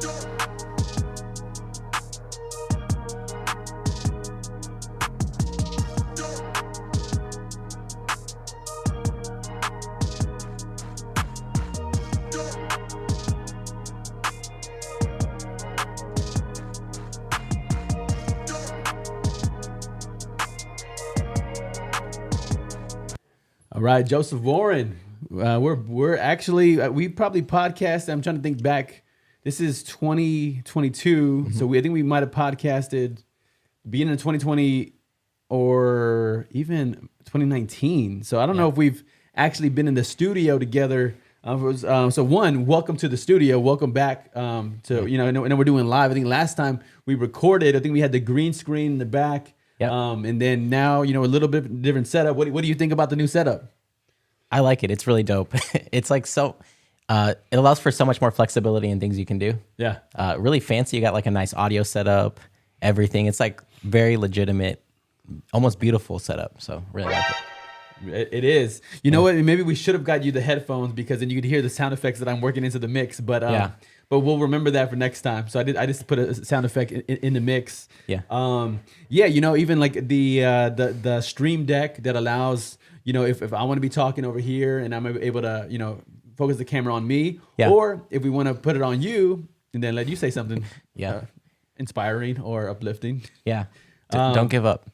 All right, Joseph Warren. We're actually we probably podcast. I'm trying to think back. This is 2022, so I think we might have podcasted beginning of 2020 or even 2019. So I don't know if we've actually been in the studio together. So one, welcome to the studio. Welcome back to and we're doing live. I think last time we recorded, I think we had the green screen in the back. Yep. And then now, a little bit different setup. What do you think about the new setup? I like it. It's really dope. It's like it allows for so much more flexibility and things you can do. Yeah. Really fancy. You got like a nice audio setup, everything. It's like very legitimate, almost beautiful setup. So really like it. It is. You know what? Maybe we should have got you the headphones because then you could hear the sound effects that I'm working into the mix. But but we'll remember that for next time. So I just put a sound effect in the mix. Yeah. Even like the Stream Deck that allows, if I want to be talking over here and I'm able to, focus the camera on me, or if we want to put it on you and then let you say something inspiring or uplifting. Yeah. Don't give up.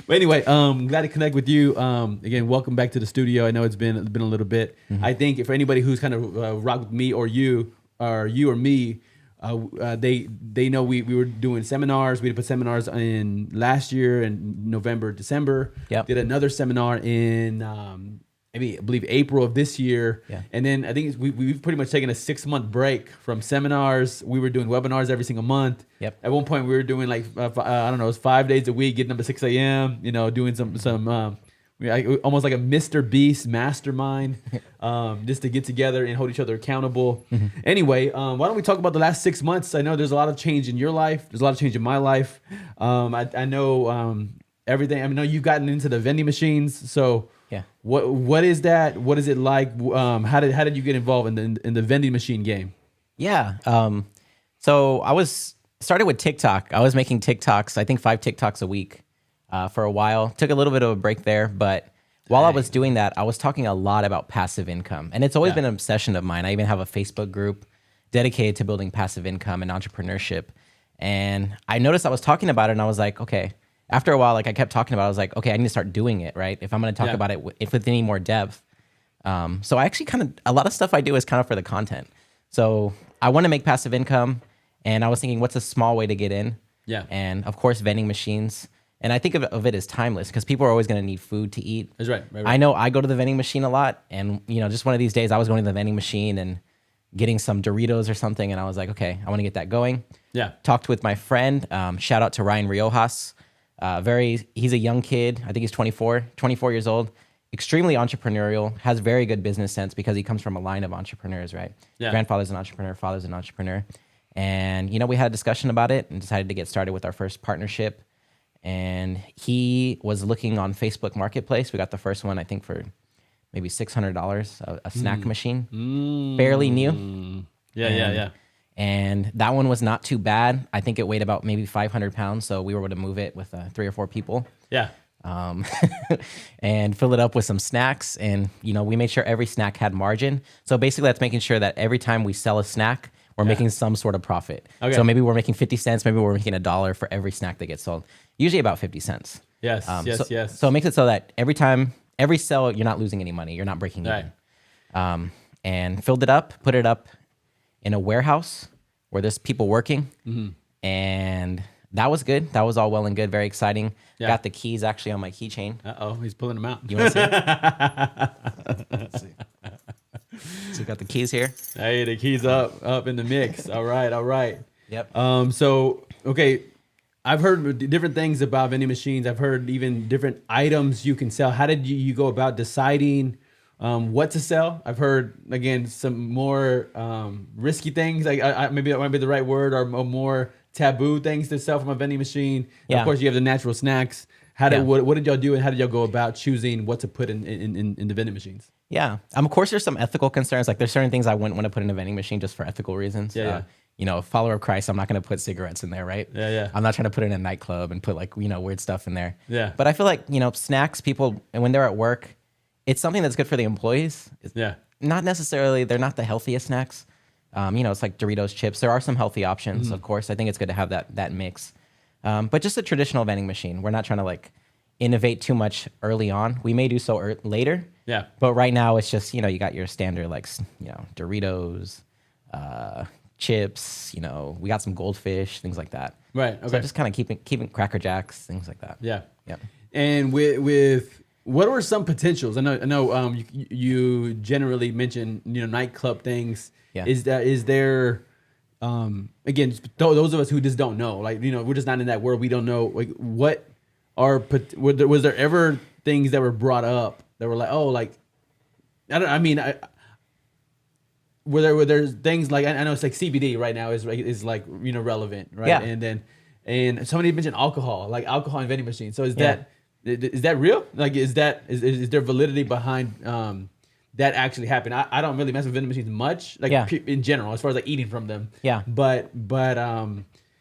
But anyway, glad to connect with you. Again, welcome back to the studio. I know it's been a little bit. I think if anybody who's kind of rocked with me or you or me, they know we were doing seminars. We put seminars in last year in November, December. Yep. Did another seminar in I believe April of this year. Yeah. And then I think we've pretty much taken a 6-month break from seminars. We were doing webinars every single month. Yep. At one point we were doing like, it was 5 days a week, getting up at 6 a.m., doing some almost like a Mr. Beast mastermind, just to get together and hold each other accountable. Anyway, why don't we talk about the last 6 months? I know there's a lot of change in your life. There's a lot of change in my life. I know everything. I know you've gotten into the vending machines. So yeah, what is that? What is it like? How did you get involved in the vending machine game? Yeah. So I started with TikTok. I was making TikToks, I think 5 TikToks a week for a while. Took a little bit of a break there, but while I was doing that, I was talking a lot about passive income. And it's always been an obsession of mine. I even have a Facebook group dedicated to building passive income and entrepreneurship. And I noticed I was talking about it and I was like, okay, after a while, like I kept talking about it, I was like, okay, I need to start doing it, right? If I'm going to talk about it with any more depth. So I actually a lot of stuff I do is kind of for the content. So I want to make passive income. And I was thinking, what's a small way to get in? Yeah. And of course, vending machines. And I think of it as timeless because people are always going to need food to eat. That's right. I know I go to the vending machine a lot. And, just one of these days I was going to the vending machine and getting some Doritos or something. And I was like, okay, I want to get that going. Yeah. Talked with my friend. Shout out to Ryan Riojas. He's a young kid. I think he's 24 years old. Extremely entrepreneurial, has very good business sense because he comes from a line of entrepreneurs, right? Yeah. Grandfather's an entrepreneur, father's an entrepreneur. And, we had a discussion about it and decided to get started with our first partnership. And he was looking on Facebook Marketplace. We got the first one, I think, for maybe $600, a snack machine, fairly new. Yeah. And that one was not too bad. I think it weighed about maybe 500 pounds. So we were able to move it with 3 or 4 people. Yeah. And fill it up with some snacks. And, we made sure every snack had margin. So basically that's making sure that every time we sell a snack, we're making some sort of profit. Okay. So maybe we're making 50 cents. Maybe we're making $1 for every snack that gets sold. Usually about 50 cents. Yes. So it makes it so that every sell, you're not losing any money. You're not breaking even. Right. And filled it up, put it up in a warehouse where there's people working. And that was good. That was all well and good. Very exciting. Yeah. Got the keys actually on my keychain. He's pulling them out. You want to see? Let's see. So we got the keys here. Hey, the keys up in the mix. All right. Yep. So, okay, I've heard different things about vending machines. I've heard even different items you can sell. How did you go about deciding what to sell? I've heard, again, some more risky things. Like maybe that might be the right word, or more taboo things to sell from a vending machine. Yeah. Of course, you have the natural snacks. What did y'all do, and how did y'all go about choosing what to put in the vending machines? Yeah. Of course, there's some ethical concerns. Like there's certain things I wouldn't want to put in a vending machine just for ethical reasons. Yeah. You know, a follower of Christ, I'm not going to put cigarettes in there, right? Yeah. I'm not trying to put it in a nightclub and put like, you know, weird stuff in there. Yeah. But I feel like, you know, snacks, people, and when they're at work, it's something that's good for the employees. It's not necessarily, they're not the healthiest snacks. You know, it's like Doritos chips. There are some healthy options, of course. I think it's good to have that mix. But just a traditional vending machine. We're not trying to like innovate too much early on. We may do so later. Yeah. But right now it's just, you know, you got your standard like, you know, Doritos, chips, you know, we got some goldfish, things like that. Right. Okay. So just kind of keeping Cracker Jacks, things like that. Yeah. Yep. And with what were some potentials? I know. You generally mention, you know, nightclub things. Yeah. Is there again, those of us who just don't know, like, you know, we're just not in that world. We don't know like what are was there ever things that were brought up that were like, oh, like were there things like, I know it's like CBD right now is like, you know, relevant, right? Yeah. And somebody mentioned alcohol in vending machines. So is that real? Like, is there validity behind that actually happened? I don't really mess with vending machines much, like in general, as far as like eating from them. Yeah. But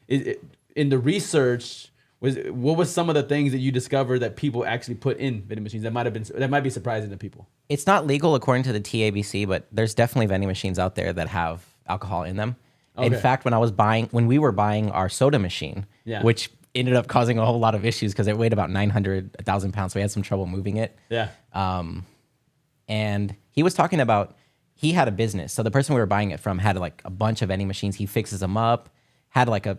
in the research, what was some of the things that you discovered that people actually put in vending machines that might be surprising to people? It's not legal according to the TABC, but there's definitely vending machines out there that have alcohol in them. Okay. In fact, when we were buying our soda machine, which ended up causing a whole lot of issues because it weighed about 1,000 pounds. So we had some trouble moving it. Yeah. And he was talking about, he had a business. So the person we were buying it from had like a bunch of vending machines. He fixes them up, had like a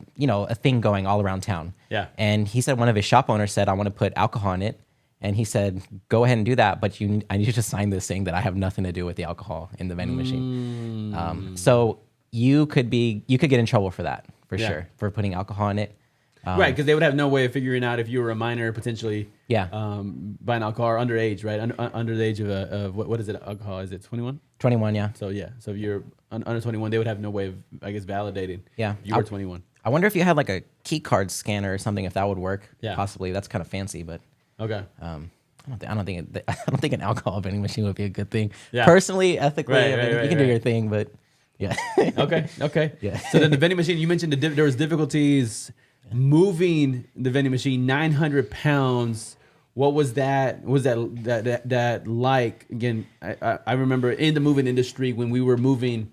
thing going all around town. Yeah. And he said one of his shop owners said, I want to put alcohol in it. And he said, go ahead and do that, but I need you to sign this saying that I have nothing to do with the alcohol in the vending machine. So you could get in trouble for that, for sure, for putting alcohol in it. Right, because they would have no way of figuring out if you were a minor potentially buying alcohol or underage, right? Under the age of what is it, alcohol? Is it 21? 21, yeah. So so if you're under 21, they would have no way of, I guess, validating you were 21. I wonder if you had like a key card scanner or something, if that would work. Yeah. Possibly. That's kind of fancy, but okay. I don't think an alcohol vending machine would be a good thing. Yeah. Personally, ethically, you can do your thing, but yeah. Okay. Yeah. So then the vending machine, you mentioned there was difficulties moving the vending machine 900 pounds. What was that? Was that like? Again, I remember in the moving industry when we were moving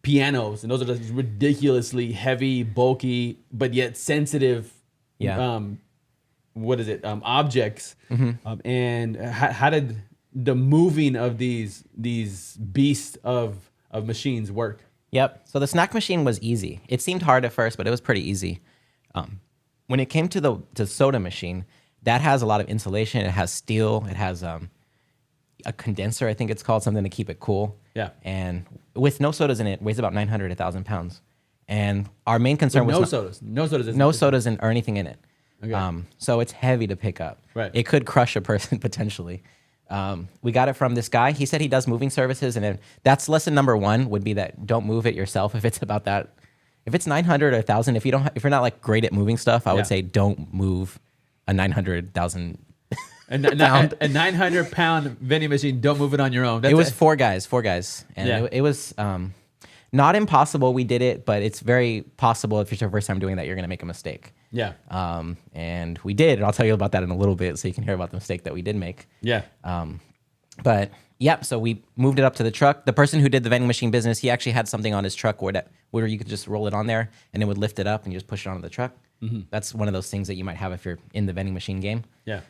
pianos, and those are just ridiculously heavy, bulky, but yet sensitive. Yeah. What is it? Objects. Mm-hmm. And how did the moving of these beasts of machines work? Yep. So the snack machine was easy. It seemed hard at first, but it was pretty easy. When it came to the soda machine, that has a lot of insulation. It has steel. It has a condenser, I think it's called, something to keep it cool. Yeah. And with no sodas in it, weighs about 900, 1,000 pounds. And our main concern was no sodas or anything in it. Okay. So it's heavy to pick up. Right. It could crush a person potentially. We got it from this guy. He said he does moving services, and that's lesson number one would be that don't move it yourself if it's about that. If it's 900 or 1,000, if you're not like great at moving stuff, I would say don't move a 900,000 a 900-pound vending machine. Don't move it on your own. It was four guys, and it was not impossible. We did it, but it's very possible if it's your first time doing that, you're gonna make a mistake. Yeah. And we did, and I'll tell you about that in a little bit, so you can hear about the mistake that we did make. Yeah. But yeah, so we moved it up to the truck. The person who did the vending machine business, he actually had something on his truck where you could just roll it on there, and it would lift it up, and you just push it onto the truck. Mm-hmm. That's one of those things that you might have if you're in the vending machine game. Yeah.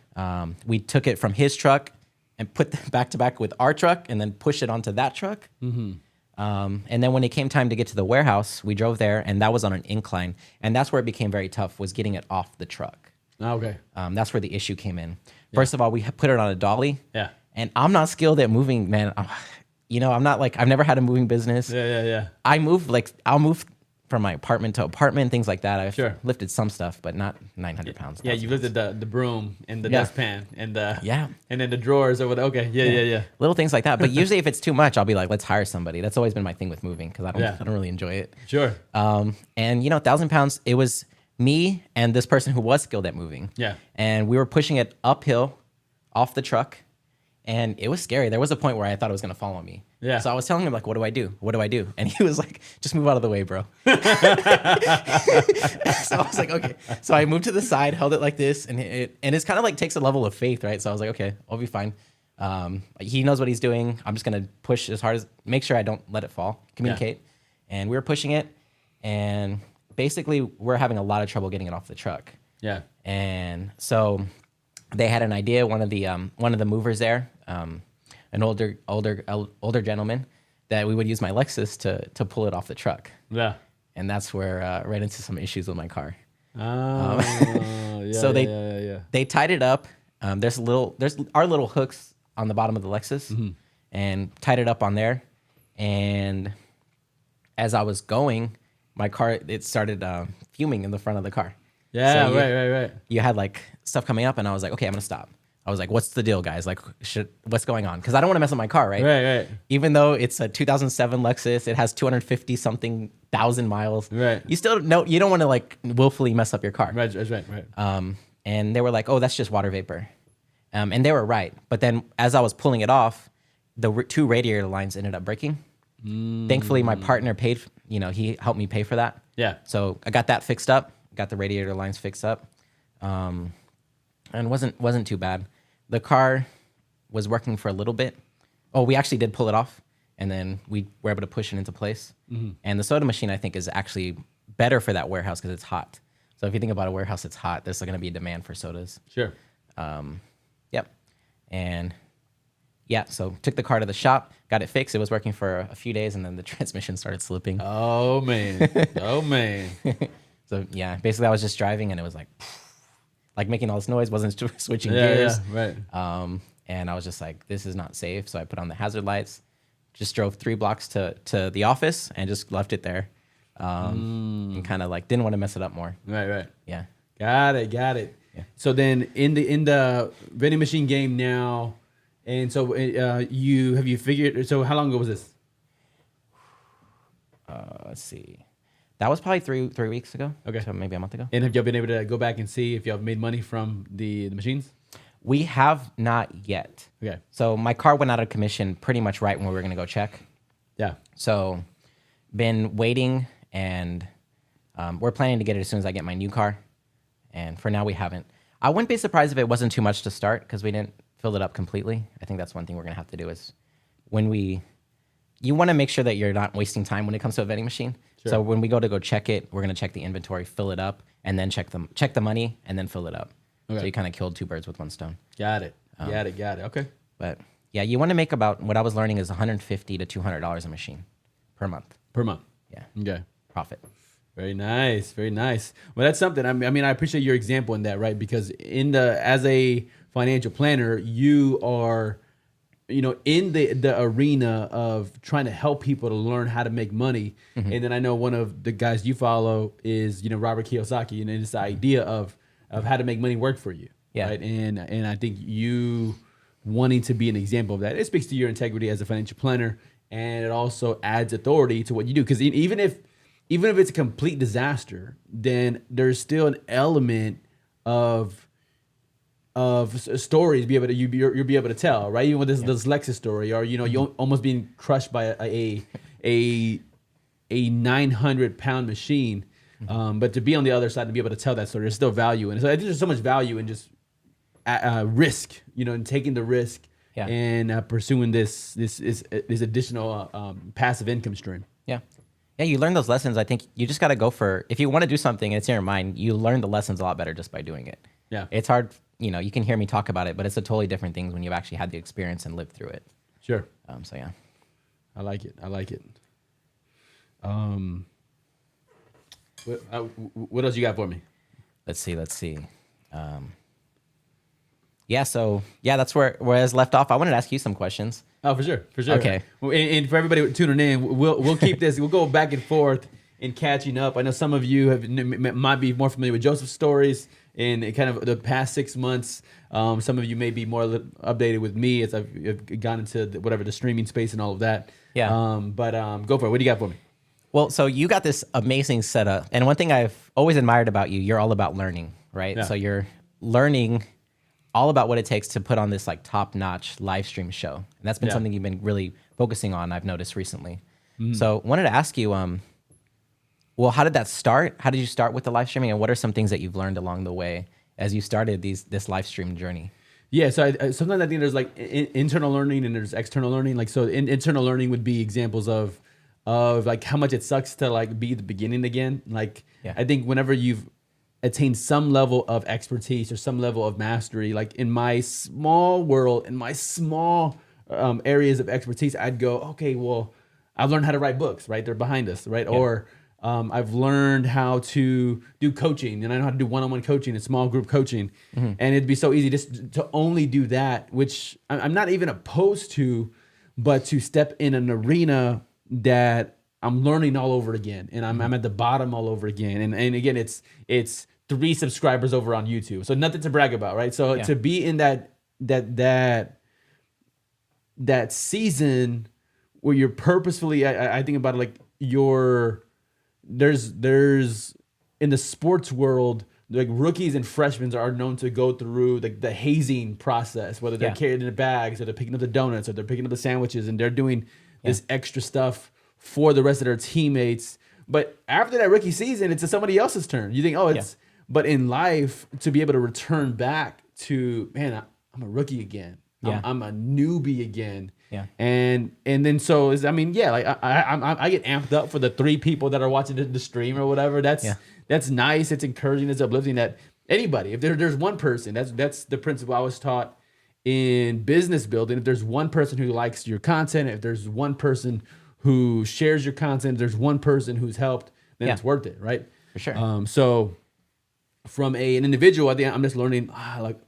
We took it from his truck and put them back to back with our truck, and then push it onto that truck. Mm-hmm. And then when it came time to get to the warehouse, we drove there, and that was on an incline, and that's where it became very tough, was getting it off the truck. Okay. That's where the issue came in. Yeah. First of all, we put it on a dolly. Yeah. And I'm not skilled at moving, man. I'm not like, I've never had a moving business. Yeah. I'll move from my apartment to apartment, things like that. I've lifted some stuff, but not 900 pounds. Yeah, you lifted the broom and the dustpan and and then the drawers over there. Okay, yeah. Little things like that. But usually if it's too much, I'll be like, let's hire somebody. That's always been my thing with moving, because I don't really enjoy it. Sure. And 1,000 pounds, it was me and this person who was skilled at moving. Yeah. And we were pushing it uphill off the truck. And it was scary. There was a point where I thought it was going to follow me. Yeah. So I was telling him, like, what do I do? What do I do? And he was like, just move out of the way, bro. So I was like, okay. So I moved to the side, held it like this, and it's kind of like takes a level of faith, right? So I was like, okay, I'll be fine. He knows what he's doing. I'm just going to push as hard as, make sure I don't let it fall, communicate. Yeah. And we were pushing it. And basically, we're having a lot of trouble getting it off the truck. Yeah. And so they had an idea. One of the movers there, an older gentleman, that we would use my Lexus to pull it off the truck. Yeah. And that's where I ran into some issues with my car. Oh, yeah. So yeah. they tied it up. There's our little hooks on the bottom of the Lexus, and tied it up on there. And as I was going, my car, it started fuming in the front of the car. Yeah, So right. You had like stuff coming up, and I was like, okay, I'm gonna stop. I was like, what's the deal, guys? Like, what's going on? Because I don't want to mess up my car, right? Right. Even though it's a 2007 Lexus, it has 250 something thousand miles. Right. You still you don't want to like willfully mess up your car. Right. And they were like, oh, that's just water vapor. And they were right. But then as I was pulling it off, the two radiator lines ended up breaking. Thankfully, my partner paid, he helped me pay for that. Yeah. So I got that fixed up, got the radiator lines fixed up. And wasn't too bad. The car was working for a little bit. Oh, we actually did pull it off, and then we were able to push it into place. And the soda machine, I think, is actually better for that warehouse because it's hot. So if you think about a warehouse that's hot, there's going to be a demand for sodas. Sure. Yep. And yeah, so took the car to the shop, got it fixed. It was working for a few days, and then the transmission started slipping. Oh, man. So yeah, basically I was just driving, and it was like making all this noise, wasn't switching gears. Yeah, right. And I was just like, this is not safe. So I put on the hazard lights, just drove 3 blocks to the office, and just left it there. And kind of like didn't want to mess it up more. Right. Yeah. Got it. Yeah. So then in the vending machine game now, and so have you figured? So how long ago was this? Let's see. That was probably three weeks ago. Okay. So maybe a month ago. And have y'all been able to go back and see if y'all made money from the machines? We have not yet. Okay. So my car went out of commission pretty much right when we were going to go check. Yeah. So been waiting, and we're planning to get it as soon as I get my new car. And for now, we haven't. I wouldn't be surprised if it wasn't too much to start because we didn't fill it up completely. I think that's one thing we're going to have to do is you want to make sure that you're not wasting time when it comes to a vending machine. Sure. So when we go check it, we're going to check the inventory, fill it up, and then check the money, and then fill it up. Okay. So you kind of killed 2 birds with 1 stone. Got it. Got it. Okay. But yeah, you want to make about, what I was learning is $150 to $200 a machine per month. Yeah. Okay. Profit. Very nice. Well, that's something. I mean, I appreciate your example in that, right? Because as a financial planner, you are, in the arena of trying to help people to learn how to make money. Mm-hmm. And then I know one of the guys you follow is, Robert Kiyosaki, and it's the idea of how to make money work for you. Yeah. Right. And I think you wanting to be an example of that, it speaks to your integrity as a financial planner, and it also adds authority to what you do. Because even if it's a complete disaster, then there's still an element of stories you'll be able to tell, right? Even with this Lexus story, or you almost being crushed by a 900-pound machine, but to be on the other side and be able to tell that story, there's still value in it. So I think there's so much value in just risk, and taking the risk and pursuing this additional passive income stream. Yeah, you learn those lessons. I think you just got to go for, if you want to do something and it's in your mind, you learn the lessons a lot better just by doing it. Yeah. It's hard, you can hear me talk about it, but it's a totally different thing when you've actually had the experience and lived through it. Sure. So yeah. I like it. What else you got for me? Let's see. That's where I was left off. I wanted to ask you some questions. Oh, for sure. Okay. And for everybody tuning in, we'll keep this. We'll go back and forth in catching up. I know some of you might be more familiar with Joseph's stories in kind of the past 6 months. Some of you may be more updated with me as I've gone into the streaming space and all of that. Yeah. But go for it. What do you got for me? Well, so you got this amazing setup, and one thing I've always admired about you, you're all about learning, right? Yeah. So you're learning all about what it takes to put on this like top-notch live stream show. And that's been Yeah. something you've been really focusing on, I've noticed recently. So wanted to ask you, well, how did that start? How did you start with the live streaming, and what are some things that you've learned along the way as you started this live stream journey? Yeah, so sometimes I think there's like internal learning and there's external learning. Like, so internal learning would be examples of like how much it sucks to like be the beginning again. Like, Yeah. I think whenever you've attained some level of expertise or some level of mastery, like in my small world, in my small areas of expertise, I'd go, okay, well, I've learned how to write books, right? They're behind us, right? Yeah. Or I've learned how to do coaching, and I know how to do one-on-one coaching and small group coaching. And it'd be so easy just to only do that, which I'm not even opposed to, but to step in an arena that I'm learning all over again, and I'm at the bottom all over again. And again, it's 3 subscribers over on YouTube, so nothing to brag about, right? So to be in that season where you're purposefully, I think about it like there's in the sports world, like rookies and freshmen are known to go through like the hazing process, whether they're carried in the bags or they're picking up the donuts or they're picking up the sandwiches, and they're doing this extra stuff for the rest of their teammates. But after that rookie season, it's somebody else's turn. You think, but in life, to be able to return back to, man, I'm a rookie again. Yeah. I'm a newbie again. Yeah. And then so is, I mean, yeah, like I get amped up for the 3 people that are watching the stream or whatever. That's nice. It's encouraging. It's uplifting. That anybody, if there's one person, that's the principle I was taught in business building. If there's one person who likes your content, if there's one person who shares your content, if there's one person who's helped, then it's worth it, right? For sure. So from an individual, I think I'm just learning, like,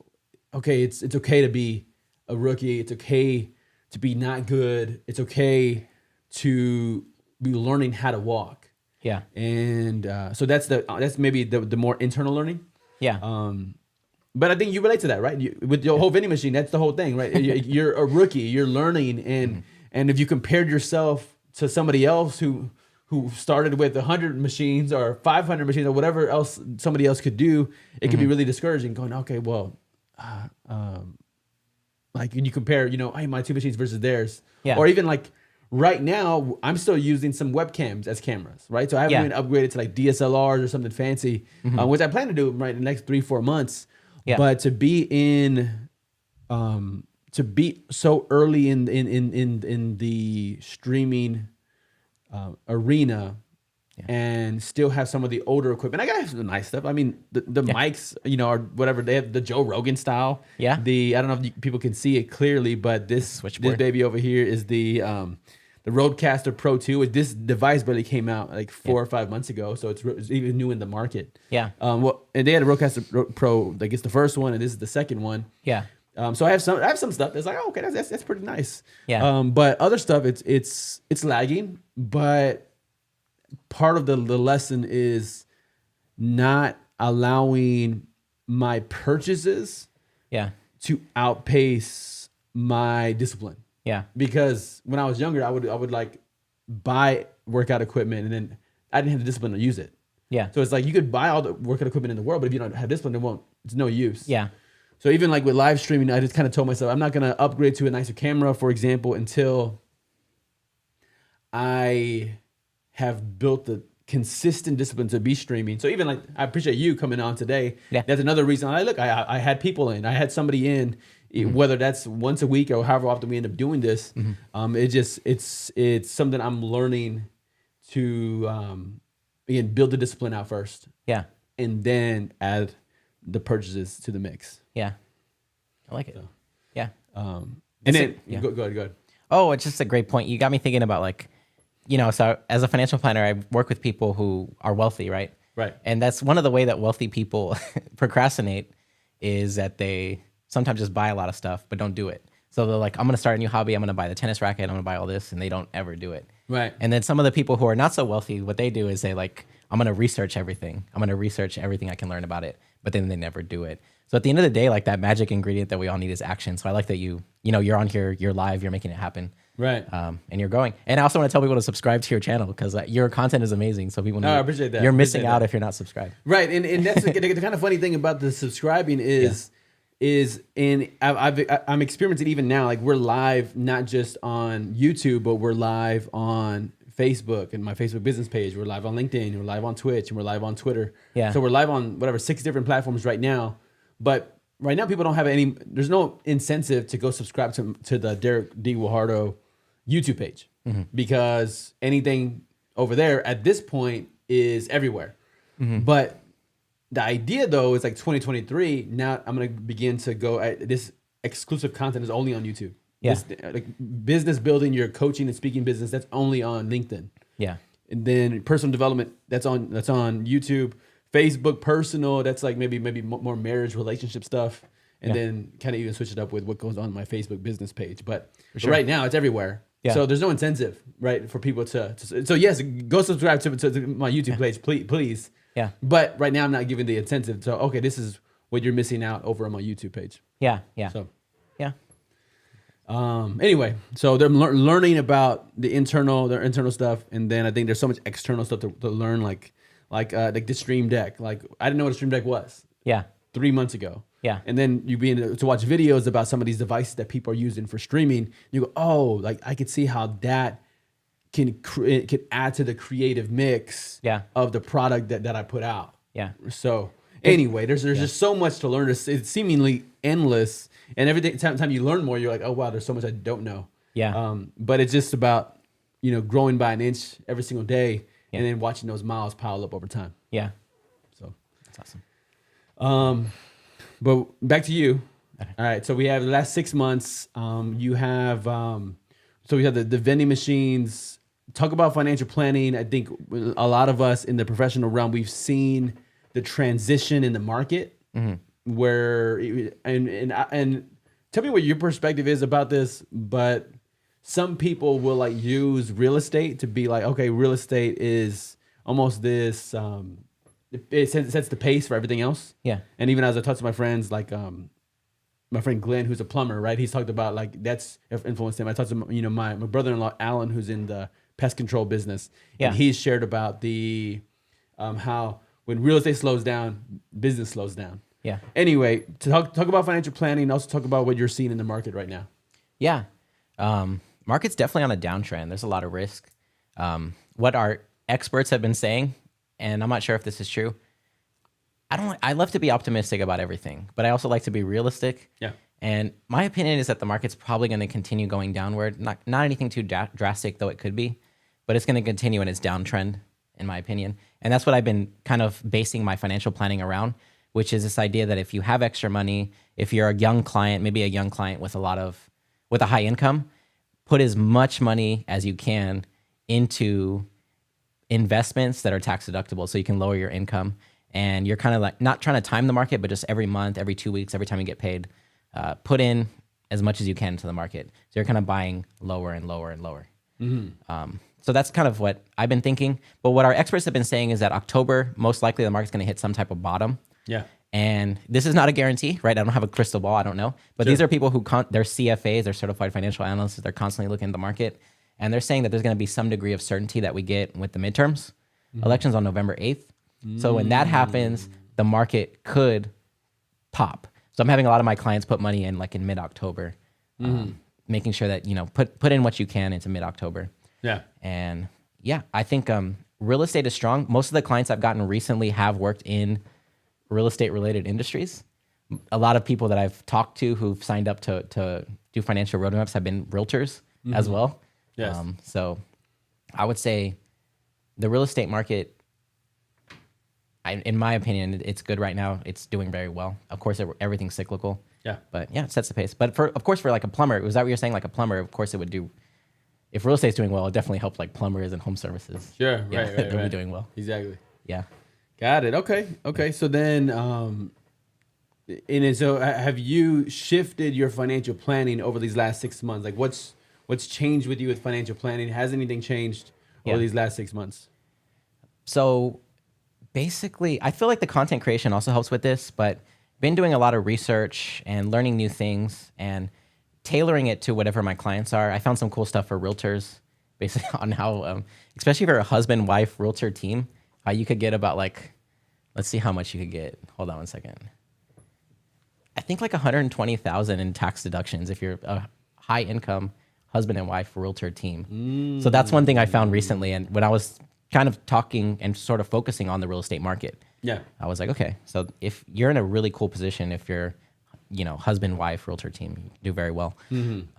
okay, it's okay to be a rookie. It's okay to be not good. It's okay to be learning how to walk. Yeah. And so that's maybe the more internal learning. Yeah. But I think you relate to that, right? With your whole vending machine, that's the whole thing, right? You're a rookie. You're learning, and if you compared yourself to somebody else who started with 100 machines or 500 machines or whatever else somebody else could do, it could be really discouraging. Going, okay, well, like when you compare, hey, my 2 machines versus theirs, or even like right now, I'm still using some webcams as cameras, right? So I haven't even upgraded to like DSLRs or something fancy, which I plan to do right in the next 3-4 months. Yeah. But to be to be so early in the streaming arena, and still have some of the older equipment. I gotta have some nice stuff. I mean, the mics, or whatever, they have the Joe Rogan style. Yeah. I don't know if people can see it clearly, but this baby over here is the Rodecaster Pro 2. This device barely came out like 4 or 5 months ago, so it's even new in the market. Yeah. And they had a Rodecaster Pro, like it's the first one, and this is the second one. Yeah. So I have some stuff that's like, oh, okay, that's pretty nice. Yeah. But other stuff, it's lagging. But part of the lesson is not allowing my purchases to outpace my discipline. Yeah. Because when I was younger, I would like buy workout equipment, and then I didn't have the discipline to use it. Yeah. So it's like you could buy all the workout equipment in the world, but if you don't have discipline, it's no use. Yeah. So even like with live streaming, I just kind of told myself I'm not going to upgrade to a nicer camera, for example, until I have built the consistent discipline to be streaming. So even like, I appreciate you coming on today. Yeah. That's another reason I had people in. I had somebody in, whether that's once a week or however often we end up doing this. It's something I'm learning to again build the discipline out first. Yeah. And then add the purchases to the mix. Yeah. I like it. So, yeah. And then go ahead. Oh, it's just a great point. You got me thinking about like, so as a financial planner, I work with people who are wealthy, right? Right. And that's one of the way that wealthy people procrastinate is that they sometimes just buy a lot of stuff, but don't do it. So they're like, I'm going to start a new hobby. I'm going to buy the tennis racket. I'm going to buy all this. And they don't ever do it. Right. And then some of the people who are not so wealthy, what they do is they like, I'm going to research everything. I'm going to research everything I can learn about it. But then they never do it. So at the end of the day, like that magic ingredient that we all need is action. So I like that you're on here, you're live, you're making it happen. Right. And you're going. And I also want to tell people to subscribe to your channel because your content is amazing. So people know I appreciate that. You're missing out if you're not subscribed. Right. And that's the kind of funny thing about the subscribing is I'm experiencing even now. Like we're live not just on YouTube, but we're live on Facebook and my Facebook business page. We're live on LinkedIn. We're live on Twitch, and we're live on Twitter. Yeah. So we're live on whatever 6 different platforms right now. But right now, people don't have any. There's no incentive to go subscribe to the Derek D. Guajardo YouTube page because anything over there at this point is everywhere. But the idea though is like 2023. Now I'm gonna begin to go. This exclusive content is only on YouTube. Yeah. Like business building, your coaching and speaking business, that's only on LinkedIn. Yeah. And then personal development, that's on YouTube. Facebook personal, that's like maybe more marriage, relationship stuff. And then kind of even switch it up with what goes on my Facebook business page. But right now it's everywhere. Yeah. So there's no incentive, right, for people to so yes, go subscribe to my YouTube page, please. Yeah. But right now I'm not giving the incentive. So okay, this is what you're missing out over on my YouTube page. Yeah. Yeah. So yeah. anyway, so they're learning about their internal stuff, and then I think there's so much external stuff to learn, like the Stream Deck. Like I didn't know what a Stream Deck was. Yeah. 3 months ago. Yeah. And then you begin to watch videos about some of these devices that people are using for streaming. You go, oh, like I could see how that can add to the creative mix of the product that I put out. Yeah. So anyway, there's just so much to learn. It's seemingly endless, and every time you learn more, you're like, oh wow, there's so much I don't know. Yeah. But it's just about growing by an inch every single day, and then watching those miles pile up over time. Yeah. So that's awesome. But back to you. Okay. All right. So we have the last 6 months. You have so we have the vending machines. Talk about financial planning. I think a lot of us in the professional realm, we've seen the transition in the market where and tell me what your perspective is about this. But some people will like use real estate to be like, okay, real estate is almost this. It sets the pace for everything else. Yeah. And even as I talk to my friends, like my friend Glenn, who's a plumber, right? He's talked about like that's influenced him. I talked to my brother-in-law Alan, who's in the pest control business, and he's shared about the how when real estate slows down, business slows down. Yeah. Anyway, to talk about financial planning, and also talk about what you're seeing in the market right now. Yeah. Market's definitely on a downtrend. There's a lot of risk. What our experts have been saying, and I'm not sure if this is true. I love to be optimistic about everything, but I also like to be realistic. Yeah. And my opinion is that the market's probably going to continue going downward. Not anything too drastic, though it could be, but it's going to continue in its downtrend, in my opinion. And that's what I've been kind of basing my financial planning around, which is this idea that if you have extra money, if you're a young client, maybe a young client with a high income, put as much money as you can into investments that are tax deductible so you can lower your income. And you're kind of like not trying to time the market, but just every month, every 2 weeks, every time you get paid, put in as much as you can into the market. So you're kind of buying lower and lower and lower. So that's kind of what I've been thinking. But what our experts have been saying is that October, most likely the market's going to hit some type of bottom. Yeah. And this is not a guarantee, right? I don't have a crystal ball. I don't know. But these are people who they're CFAs, they're certified financial analysts. They're constantly looking at the market. And they're saying that there's going to be some degree of certainty that we get with the midterms. Elections on November 8th. So when that happens, the market could pop. So I'm having a lot of my clients put money in like in mid-October, making sure that, put in what you can into mid-October. Yeah. And yeah, I think real estate is strong. Most of the clients I've gotten recently have worked in real estate related industries. A lot of people that I've talked to who've signed up to do financial roadmaps have been realtors as well. Yes. So I would say the real estate market, in my opinion, it's good right now. It's doing very well. Of course, everything's cyclical. Yeah. But yeah, it sets the pace. But for like a plumber, was that what you're saying? Like a plumber, of course it would do. If real estate's doing well, it definitely helps like plumbers and home services. Sure. Yeah, Right. they'll be doing well. Exactly. Yeah. Got it. Okay. So then, so have you shifted your financial planning over these last 6 months? Like what's changed with you with financial planning? Has anything changed over these last 6 months? So basically, I feel like the content creation also helps with this, but been doing a lot of research and learning new things and tailoring it to whatever my clients are. I found some cool stuff for realtors, basically on how, especially for a husband-wife realtor team, how you could get about like, let's see how much you could get. Hold on one second. I think like 120,000 in tax deductions if you're a high income husband and wife realtor team. So that's one thing I found recently. And when I was kind of talking and sort of focusing on the real estate market, Yeah. I was like, okay, so if you're in a really cool position, if you're, husband, wife, realtor team, you do very well.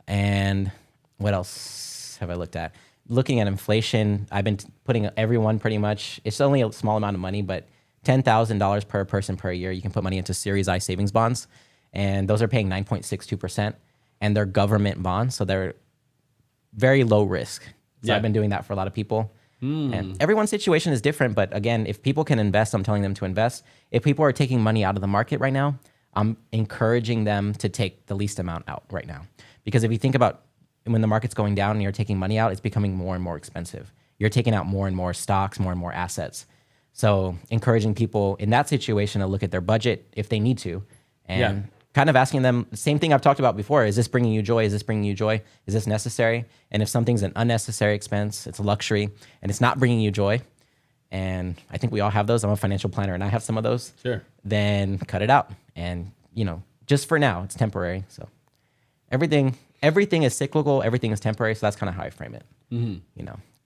And what else have I looked at? Looking at inflation, I've been putting everyone pretty much, it's only a small amount of money, but $10,000 per person per year, you can put money into Series I savings bonds. And those are paying 9.62%. And they're government bonds, so they're very low risk. So I've been doing that for a lot of people. And everyone's situation is different. But again, if people can invest, I'm telling them to invest. If people are taking money out of the market right now, I'm encouraging them to take the least amount out right now. Because if you think about when the market's going down and you're taking money out, it's becoming more and more expensive. You're taking out more and more stocks, more and more assets. So encouraging people in that situation to look at their budget if they need to, and kind of asking them the same thing I've talked about before. Is this bringing you joy? Is this bringing you joy? Is this necessary? And if something's an unnecessary expense, it's a luxury, and it's not bringing you joy, and I think we all have those. I'm a financial planner and I have some of those. Sure. Then cut it out. And, just for now, it's temporary. So everything is cyclical. Everything is temporary. So that's kind of how I frame it.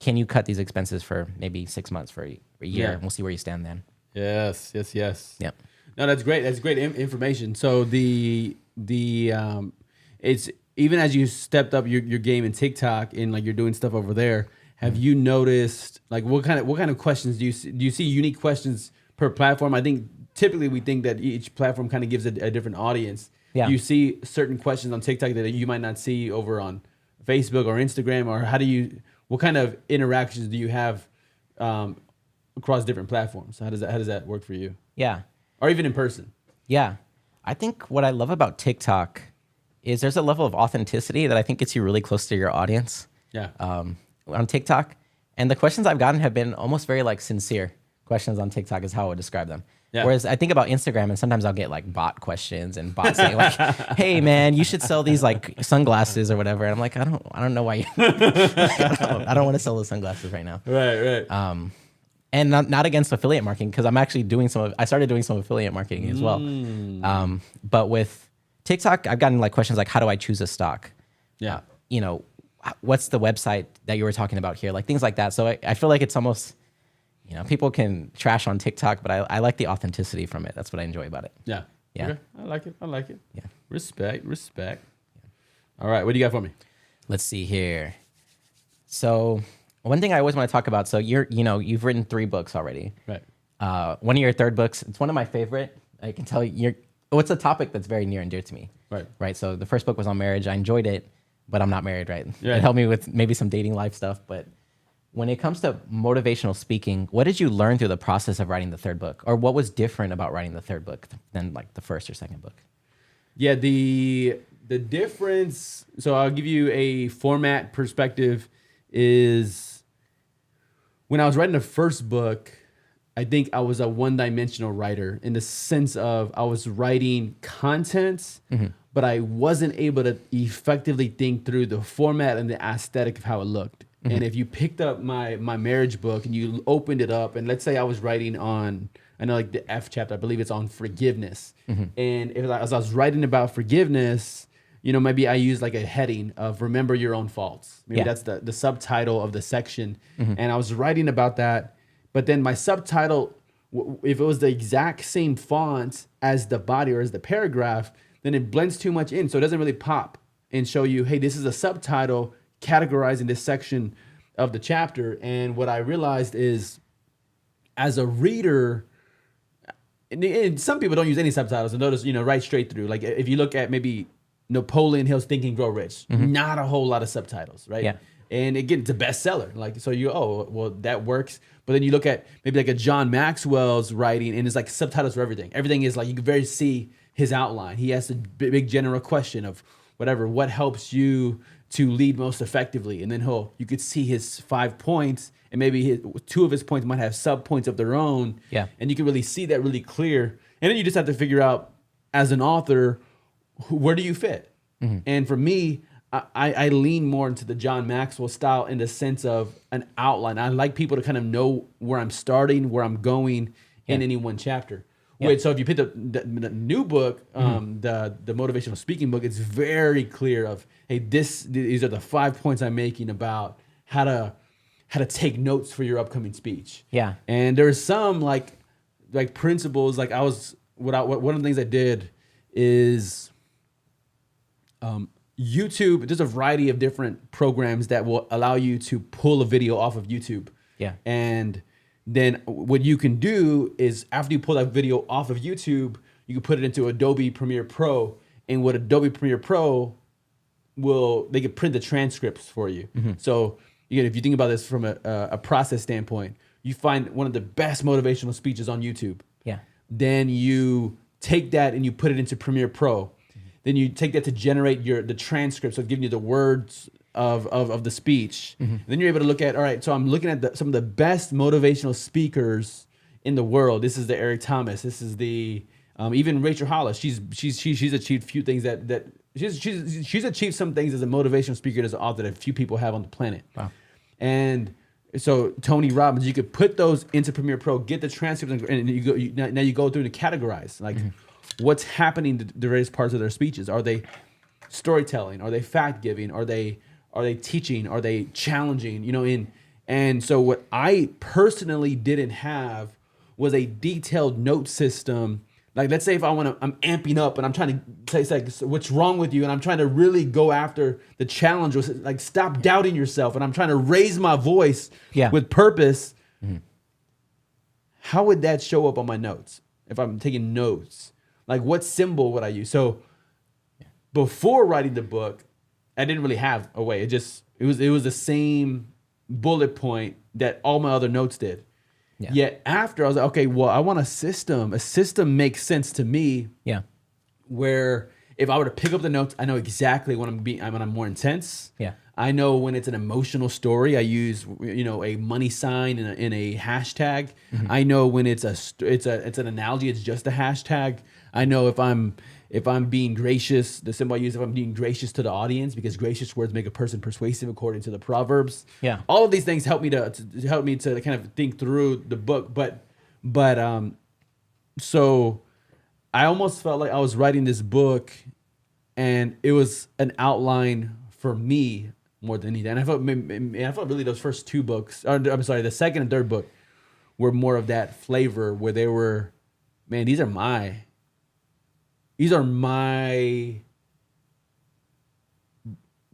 Can you cut these expenses for maybe 6 months, for a year? Yeah. And we'll see where you stand then. Yes. Yep. No, that's great. That's great information. So it's even as you stepped up your game in TikTok and like you're doing stuff over there. Have you noticed like what kind of questions do you see unique questions per platform? I think typically we think that each platform kind of gives a different audience. Yeah. Do you see certain questions on TikTok that you might not see over on Facebook or Instagram, or what kind of interactions do you have across different platforms? How does that work for you? Yeah. Or even in person? Yeah. I think what I love about TikTok is there's a level of authenticity that I think gets you really close to your audience. Yeah. On TikTok. And the questions I've gotten have been almost very like sincere questions on TikTok is how I would describe them. Yeah. Whereas I think about Instagram and sometimes I'll get like bot questions and bots saying like, hey man, you should sell these like sunglasses or whatever. And I'm like, I don't know why you, I don't want to sell those sunglasses right now. Right. And not against affiliate marketing, because I'm actually I started doing some affiliate marketing as well. But with TikTok, I've gotten like questions like, how do I choose a stock? Yeah. What's the website that you were talking about here? Like things like that. So I feel like it's almost, people can trash on TikTok, but I like the authenticity from it. That's what I enjoy about it. Yeah. Yeah. Okay. I like it. Yeah. Respect. Yeah. All right. What do you got for me? Let's see here. So one thing I always want to talk about. So you've written 3 books already. Right. One of your third books, it's one of my favorite. I can tell it's a topic that's very near and dear to me. Right. Right. So the first book was on marriage. I enjoyed it, but I'm not married, right? Yeah. It helped me with maybe some dating life stuff. But when it comes to motivational speaking, what did you learn through the process of writing the third book? Or what was different about writing the third book than like the first or second book? Yeah, the difference, so I'll give you a format perspective, is when I was writing the first book, I think I was a one-dimensional writer in the sense of I was writing content, but I wasn't able to effectively think through the format and the aesthetic of how it looked. And if you picked up my marriage book and you opened it up, and let's say I was writing on, I know like the F chapter, I believe it's on forgiveness. And as I was writing about forgiveness, maybe I used like a heading of remember your own faults. Maybe that's the subtitle of the section. And I was writing about that. But then my subtitle, if it was the exact same font as the body or as the paragraph, then it blends too much in. So it doesn't really pop and show you, hey, this is a subtitle categorizing this section of the chapter. And what I realized is, as a reader, and some people don't use any subtitles, and they'll just write straight through. Like if you look at maybe Napoleon Hill's Think and Grow Rich, not a whole lot of subtitles, right? Yeah. And again, it's a bestseller. Like, so well, that works. But then you look at maybe like a John Maxwell's writing, and it's like subtitles for everything. Everything is like, you can very see his outline. He has a big general question of whatever, what helps you to lead most effectively. And then you could see his 5 points, and maybe 2 of his points might have sub points of their own. Yeah. And you can really see that really clear. And then you just have to figure out, as an author, where do you fit? And for me, I lean more into the John Maxwell style in the sense of an outline. I like people to kind of know where I'm starting, where I'm going in any one chapter. Which, so if you pick the new book, the motivational speaking book, it's very clear of, hey, these are the 5 points I'm making about how to take notes for your upcoming speech. Yeah. And there's some like principles. Like one of the things I did is YouTube. There's a variety of different programs that will allow you to pull a video off of YouTube. Yeah. And then what you can do is after you pull that video off of YouTube, you can put it into Adobe Premiere Pro. And what Adobe Premiere Pro they can print the transcripts for you. So again, if you think about this from a process standpoint, you find one of the best motivational speeches on YouTube. Yeah. Then you take that and you put it into Premiere Pro. Then you take that to generate the transcripts, so giving you the words of the speech. Then you're able to look at, all right, so I'm looking at some of the best motivational speakers in the world. This is the Eric Thomas. This is the even Rachel Hollis. She's achieved few things that she's achieved some things as a motivational speaker and as an author that few people have on the planet. Wow. And so Tony Robbins, you could put those into Premiere Pro, get the transcripts, and now you go through to categorize like what's happening to the various parts of their speeches. Are they storytelling? Are they fact giving? Are they teaching? Are they challenging? And so what I personally didn't have was a detailed note system. Like, let's say if I'm amping up and I'm trying to say, like, what's wrong with you? And I'm trying to really go after the challenge, like, stop doubting yourself. And I'm trying to raise my voice with purpose. How would that show up on my notes if I'm taking notes? Like, what symbol would I use? So before writing the book, I didn't really have a way. It was the same bullet point that all my other notes did. Yeah. Yet after I was like, okay, well, I want a system. A system makes sense to me. Yeah. Where if I were to pick up the notes, I know exactly when I'm more intense. Yeah. I know when it's an emotional story. I use a money sign in a hashtag. I know when it's an analogy. It's just a hashtag. I know if I'm being gracious, the symbol I use, if I'm being gracious to the audience, because gracious words make a person persuasive according to the Proverbs. Yeah. All of these things help me to kind of think through the book. But so I almost felt like I was writing this book and it was an outline for me more than anything. And I felt really those first two books, or I'm sorry, the second and third book were more of that flavor where they were, man, these are my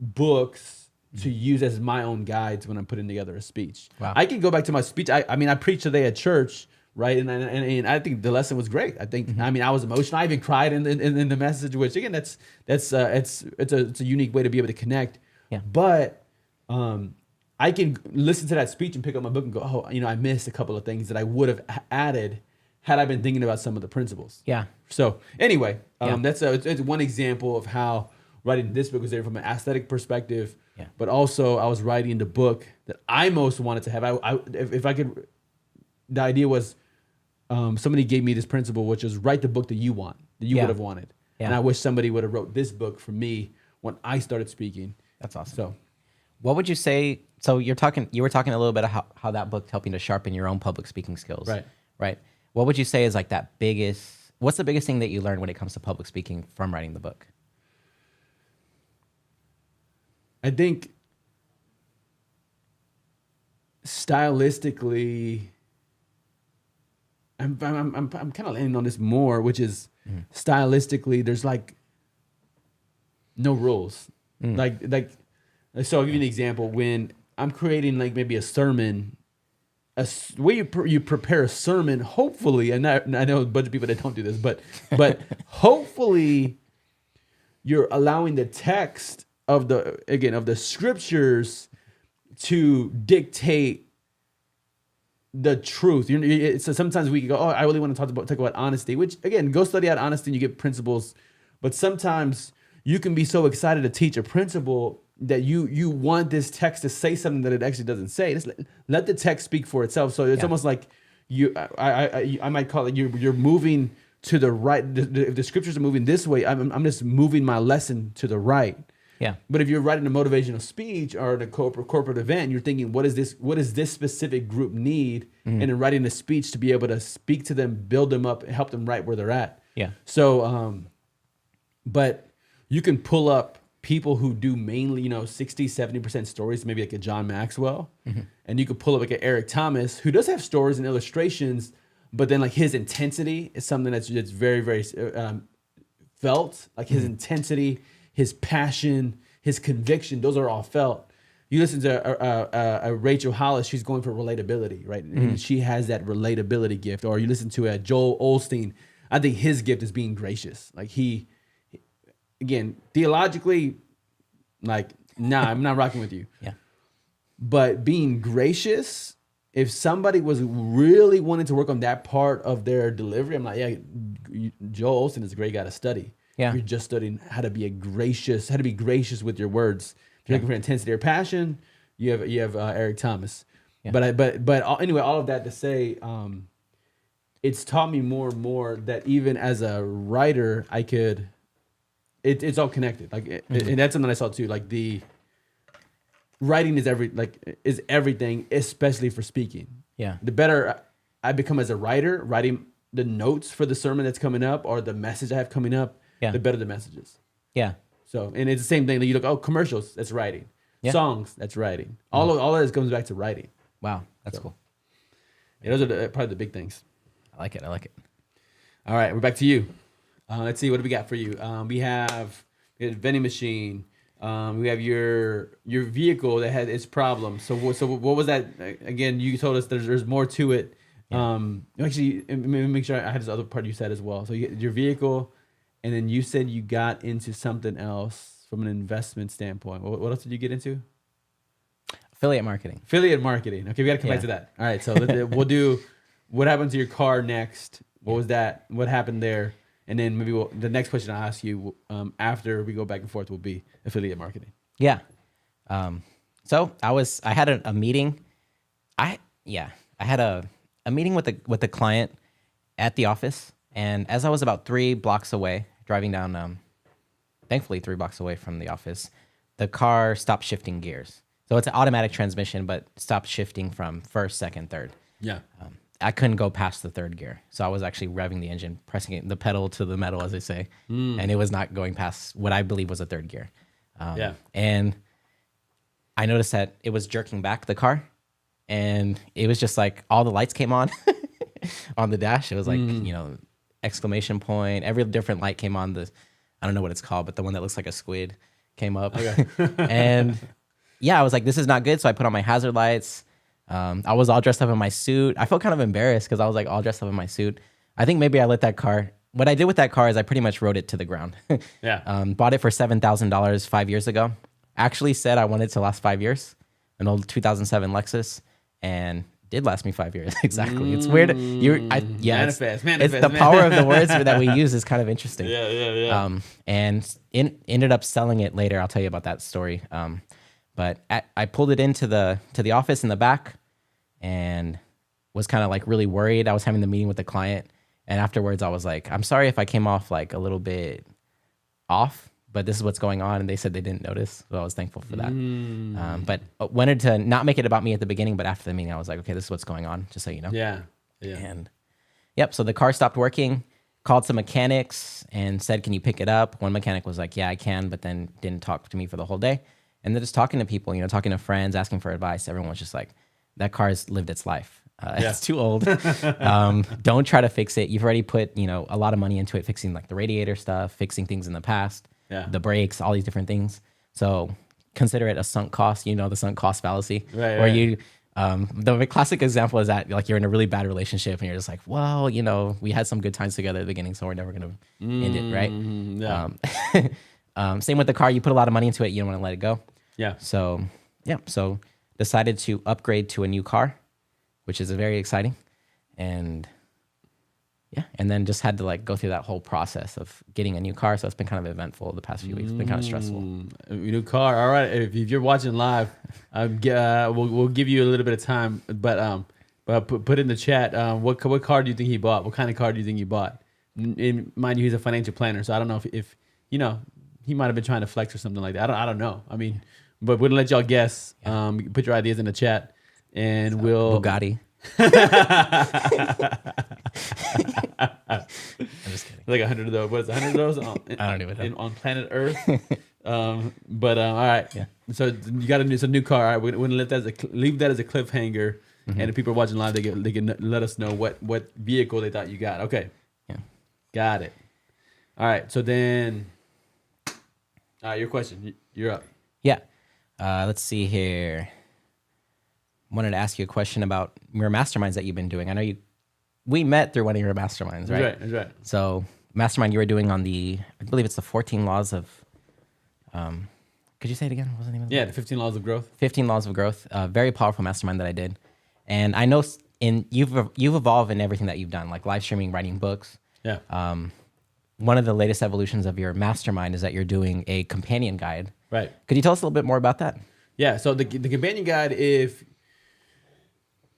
books to use as my own guides when I'm putting together a speech. Wow. I can go back to my speech. I preached today at church, right? And I think the lesson was great. I think I was emotional. I even cried in the message, which again, it's a unique way to be able to connect. Yeah. But I can listen to that speech and pick up my book and go, oh, I missed a couple of things that I would have added had I been thinking about some of the principles. Yeah. So anyway, it's one example of how writing this book was there from an aesthetic perspective. Yeah. But also I was writing the book that I most wanted to have. If I could, the idea was somebody gave me this principle, which is write the book that you want, that you would have wanted. Yeah. And I wish somebody would have wrote this book for me when I started speaking. That's awesome. So what would you say? So you were talking a little bit of how that book helped you to sharpen your own public speaking skills. Right. What would you say is like what's the biggest thing that you learned when it comes to public speaking from writing the book? I think stylistically, I'm kind of landing on this more, which is stylistically, there's like no rules. Like so I'll give you an example. When I'm creating like maybe a sermon, a way you prepare a sermon, hopefully, and I know a bunch of people that don't do this, but hopefully you're allowing the text of the scriptures to dictate the truth. So sometimes we can go, oh, I really want to talk about honesty, which again, go study out honesty and you get principles. But sometimes you can be so excited to teach a principle that you want this text to say something that it actually doesn't say. Just let the text speak for itself. So it's almost like I might call it you're moving to the right. If the scriptures are moving this way, I'm just moving my lesson to the right. Yeah. But if you're writing a motivational speech or in a corporate event, you're thinking, what does this specific group need? And in writing a speech to be able to speak to them, build them up, and help them right where they're at. Yeah. So, but you can pull up people who do mainly, 60, 70% stories, maybe like a John Maxwell. And you could pull up like an Eric Thomas who does have stories and illustrations, but then like his intensity is something that's very, very felt. Like his intensity, his passion, his conviction, those are all felt. You listen to a Rachel Hollis, she's going for relatability, right? And she has that relatability gift. Or you listen to a Joel Osteen, I think his gift is being gracious. Like again, theologically, like, nah, I'm not rocking with you. Yeah. But being gracious, if somebody was really wanting to work on that part of their delivery, I'm like, yeah, Joel Osteen is a great guy to study. Yeah. You're just studying how to be gracious with your words. If you're looking for intensity or passion, you have Eric Thomas. Yeah. But anyway, all of that to say, it's taught me more and more that even as a writer, I could. It's all connected. Like, and that's something I saw too. Like the writing is everything, especially for speaking. Yeah. The better I become as a writer, writing the notes for the sermon that's coming up or the message I have coming up, the better the messages. Yeah. So, and it's the same thing. Like you look, commercials, that's writing. Yeah. Songs, that's writing. All of this comes back to writing. Wow, that's cool. Yeah, those are probably the big things. I like it. All right, we're back to you. Let's see, what do we got for you? We have a vending machine. We have your vehicle that had its problems. So what was that? Again, you told us there's more to it. Yeah. Actually, make sure I had this other part you said as well. So your vehicle, and then you said you got into something else from an investment standpoint. What else did you get into? Affiliate marketing. Okay, we got to come back to that. All right, so we'll do what happened to your car next. What was that? What happened there? And then maybe the next question I'll ask you after we go back and forth will be affiliate marketing. Yeah. So I had a meeting. I had a meeting with a client at the office, and as I was about 3 blocks away, driving down, thankfully 3 blocks away from the office, the car stopped shifting gears. So it's an automatic transmission, but stopped shifting from first, second, third. Yeah. I couldn't go past the 3rd gear. So I was actually revving the engine, pressing the pedal to the metal, as they say. And it was not going past what I believe was a 3rd gear. And I noticed that it was jerking back the car. And it was just like all the lights came on on the dash. It was like, exclamation point. Every different light came on. I don't know what it's called, but the one that looks like a squid came up. Okay. And I was like, this is not good. So I put on my hazard lights. I was all dressed up in my suit. I felt kind of embarrassed because I was like all dressed up in my suit. I think maybe I let that car. What I did with that car is I pretty much rode it to the ground. Bought it for $7,000 5 years ago. Actually said I wanted it to last 5 years. An old 2007 Lexus, and did last me 5 years. Exactly. It's weird. Manifest. It's the power of the words that we use is kind of interesting. And ended up selling it later. I'll tell you about that story. But I pulled it into the office in the back, and was kind of like really worried. I was having the meeting with the client, and afterwards I was like, I'm sorry if I came off like a little bit off, but this is what's going on. And they said they didn't notice, so I was thankful for that. But wanted to not make it about me at the beginning, but after the meeting I was like, okay, this is what's going on, just so you know. Yeah. And so the car stopped working, called some mechanics and said, can you pick it up? One mechanic was like, yeah, I can, but then didn't talk to me for the whole day. And then just talking to people, talking to friends, asking for advice. Everyone was just like, that car has lived its life. It's too old. Don't try to fix it. You've already put, a lot of money into it, fixing like the radiator stuff, fixing things in the past, the brakes, all these different things. So consider it a sunk cost, the sunk cost fallacy, where you, the classic example is that like you're in a really bad relationship and you're just like, well, we had some good times together at the beginning, so we're never going to end it. Right. Same with the car. You put a lot of money into it. You don't want to let it go. So decided to upgrade to a new car, which is very exciting. And then just had to like go through that whole process of getting a new car. So it's been kind of eventful the past few weeks. It's been kind of stressful. New car. All right. If you're watching live, we'll give you a little bit of time, but put in the chat, what car do you think he bought? What kind of car do you think he bought? And mind you, he's a financial planner. So I don't know if he might have been trying to flex or something like that. I don't know. I mean, but we're gonna let y'all guess. You can put your ideas in the chat, and we'll Bugatti. I'm just kidding. like 100 of those. What is 100 of those? I don't even know. On planet Earth. All right. Yeah. So you got it's a new car. All right, we're gonna leave that as a cliffhanger, and if people are watching live, they can let us know what vehicle they thought you got. Okay. Yeah. Got it. All right. So then, all right, your question. You're up. Yeah. Let's see here. Wanted to ask you a question about your masterminds that you've been doing. I know we met through one of your masterminds, right? That's right. So mastermind you were doing on I believe it's the 14 laws of, could you say it again? What was the name of it? Yeah, the 15 laws of growth. 15 laws of growth. Very powerful mastermind that I did. And I know you've evolved in everything that you've done, like live streaming, writing books. Yeah. One of the latest evolutions of your mastermind is that you're doing a companion guide. Right. Could you tell us a little bit more about that? Yeah. So the companion guide, if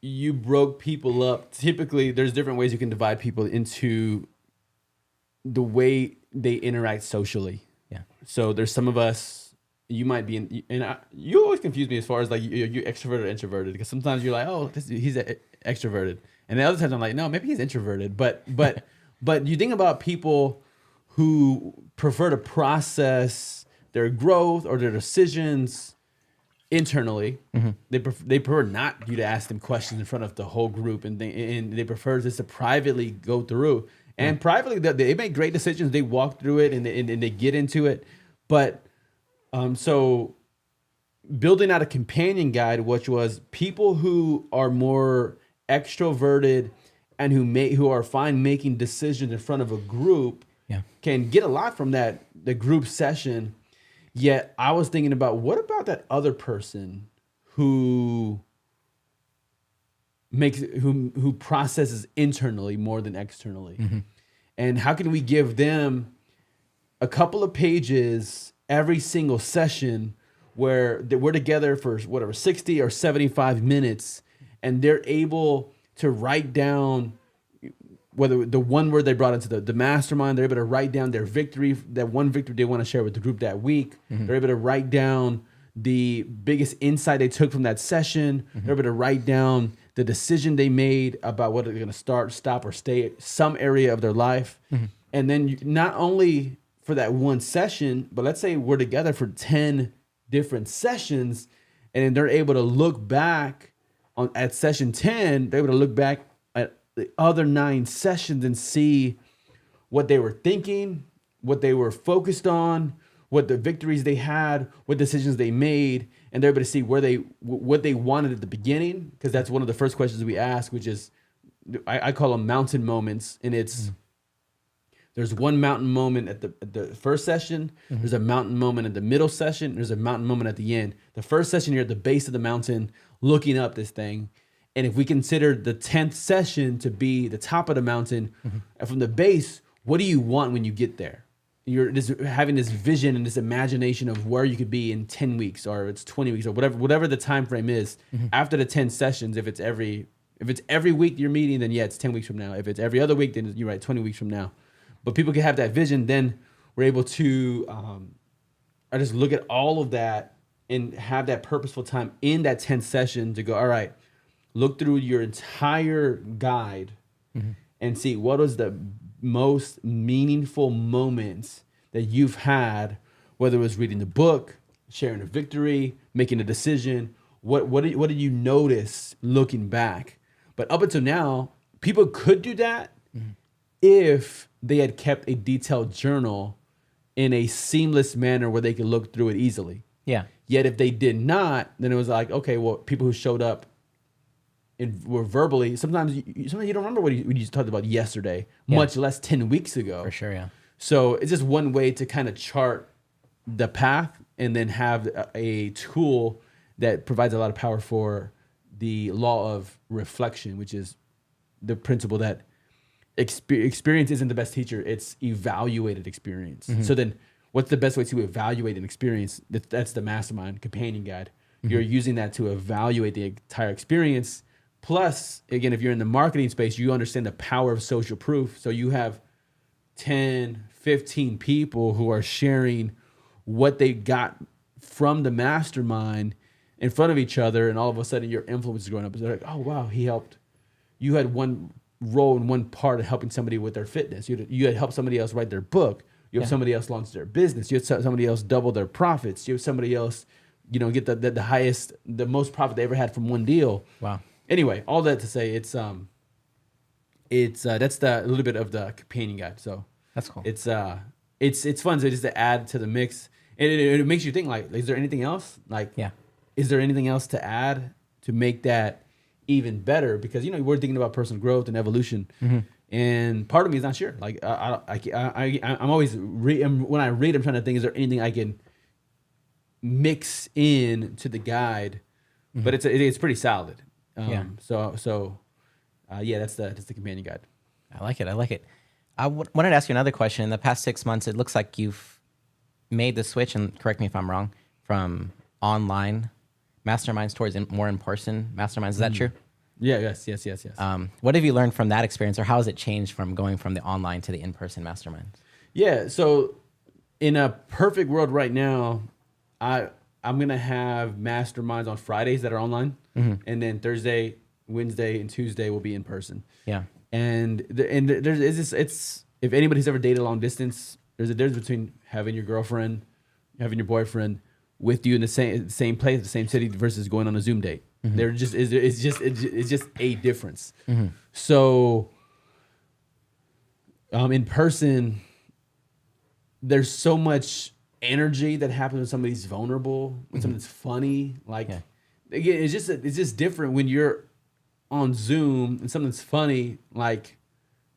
you broke people up, typically there's different ways you can divide people into the way they interact socially. Yeah. So there's some of us, you might be in, and you always confuse me as far as like you extroverted or introverted, because sometimes you're like, oh, he's extroverted, and the other times I'm like, no, maybe he's introverted. But you think about people who prefer to process their growth or their decisions internally. They prefer not you to ask them questions in front of the whole group, and they prefer just to privately go through. And privately, they make great decisions. They walk through it and they get into it. But so building out a companion guide, which was people who are more extroverted and who are fine making decisions in front of a group, can get a lot from the group session. Yet I was thinking about, what about that other person who processes internally more than externally? And how can we give them a couple of pages every single session where we're together for whatever 60 or 75 minutes, and they're able to write down, whether the one word they brought into the mastermind, they're able to write down their victory, that one victory they want to share with the group that week. They're able to write down the biggest insight they took from that session. They're able to write down the decision they made about whether they're going to start, stop, or stay some area of their life. And then not only for that one session, but let's say we're together for 10 different sessions, and then they're able to look back at session 10, they're able to look back at the other 9 sessions and see what they were thinking, what they were focused on, what the victories they had, what decisions they made, and they're able to see what they wanted at the beginning, because that's one of the first questions we ask, which is, I call them mountain moments, and it's there's one mountain moment at the first session, there's a mountain moment at the middle session, there's a mountain moment at the end. The first session, you're at the base of the mountain looking up this thing. And if we consider the 10th session to be the top of the mountain, from the base, what do you want when you get there? You're just having this vision and this imagination of where you could be in 10 weeks, or it's 20 weeks, or whatever the time frame is. After the 10 sessions, if it's every week you're meeting, then yeah, it's 10 weeks from now. If it's every other week, then you're right, 20 weeks from now. But people can have that vision, then we're able to I just look at all of that and have that purposeful time in that 10th session to go, all right, look through your entire guide and see what was the most meaningful moments that you've had, whether it was reading the book, sharing a victory, making a decision. What did you notice looking back? But up until now, people could do that if they had kept a detailed journal in a seamless manner where they could look through it easily. Yeah. Yet if they did not, then it was like, okay, well, people who showed up and were verbally, sometimes you don't remember what you just talked about yesterday, much less 10 weeks ago. For sure, yeah. So it's just one way to kind of chart the path and then have a tool that provides a lot of power for the law of reflection, which is the principle that experience isn't the best teacher, it's evaluated experience. So then what's the best way to evaluate an experience? That's the mastermind companion guide. You're using that to evaluate the entire experience. Plus, again, if you're in the marketing space, you understand the power of social proof. So you have 10, 15 people who are sharing what they got from the mastermind in front of each other, and all of a sudden your influence is growing up. It's like, oh wow, he helped. You had one role in one part of helping somebody with their fitness. You had helped somebody else write their book. You have somebody else launch their business. You have somebody else double their profits. You have somebody else, get the highest, the most profit they ever had from one deal. Wow. Anyway, all that to say, it's that's a little bit of the companion guide. So That's cool. it's fun just to add to the mix, and it makes you think, like, is there anything else? Like, is there anything else to add to make that even better? Because we're thinking about personal growth and evolution, and part of me is not sure. Like I'm always when I read, I'm trying to think, is there anything I can mix in to the guide? But it's pretty solid. So that's the companion guide. I like it. I wanted to ask you another question. In the past 6 months, it looks like you've made the switch, and correct me if I'm wrong, from online masterminds towards more in-person masterminds. Is that true? Yeah. Yes. What have you learned from that experience, or how has it changed from going from the online to the in-person masterminds? Yeah. So in a perfect world right now, I'm gonna have masterminds on Fridays that are online, and then Thursday, Wednesday, and Tuesday will be in person. Yeah. And it's if anybody's ever dated long distance, there's a difference between having your girlfriend, having your boyfriend with you in the same place, the same city, versus going on a Zoom date. There just it's just a difference. So in person, there's so much energy that happens when somebody's vulnerable, when something's funny. Like again, it's just different when you're on Zoom and something's funny. Like,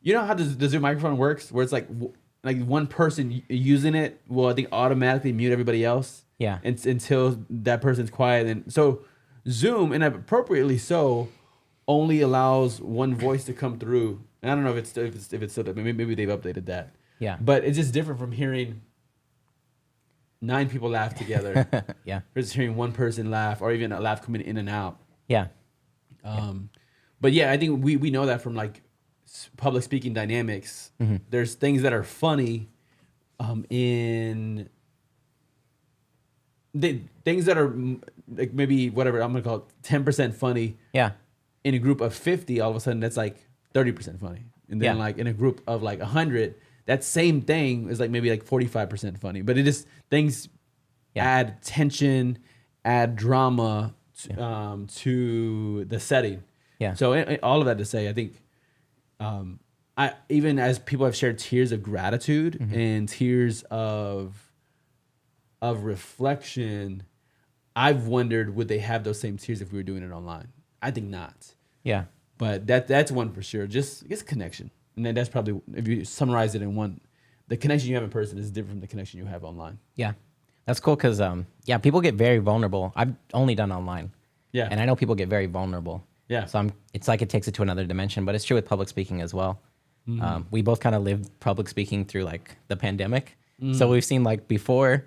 how the Zoom microphone works, where it's like one person using it will, I think, automatically mute everybody else. Yeah. Until that person's quiet. And so Zoom, and appropriately so, only allows one voice to come through. And I don't know if it's still that. Maybe they've updated that. Yeah. But it's just different from hearing 9 people laugh together. Yeah. Versus hearing one person laugh, or even a laugh coming in and out. Yeah. But yeah, I think we know that from like public speaking dynamics. There's things that are funny in things that are like maybe whatever I'm gonna call it 10% funny. Yeah. In a group of 50, all of a sudden that's like 30% funny, and then like in a group of like 100, that same thing is like maybe like 45% funny. But it just things add tension, add drama to the setting. Yeah. So all of that to say, I think I even as people have shared tears of gratitude and tears of reflection, I've wondered, would they have those same tears if we were doing it online? I think not. Yeah. But that's one for sure. Just connection. And then that's probably, if you summarize it in one, the connection you have in person is different from the connection you have online. Yeah. That's cool because, people get very vulnerable. I've only done online. Yeah. And I know people get very vulnerable. Yeah. So it's like it takes it to another dimension, but it's true with public speaking as well. We both kind of lived public speaking through like the pandemic. So we've seen like before,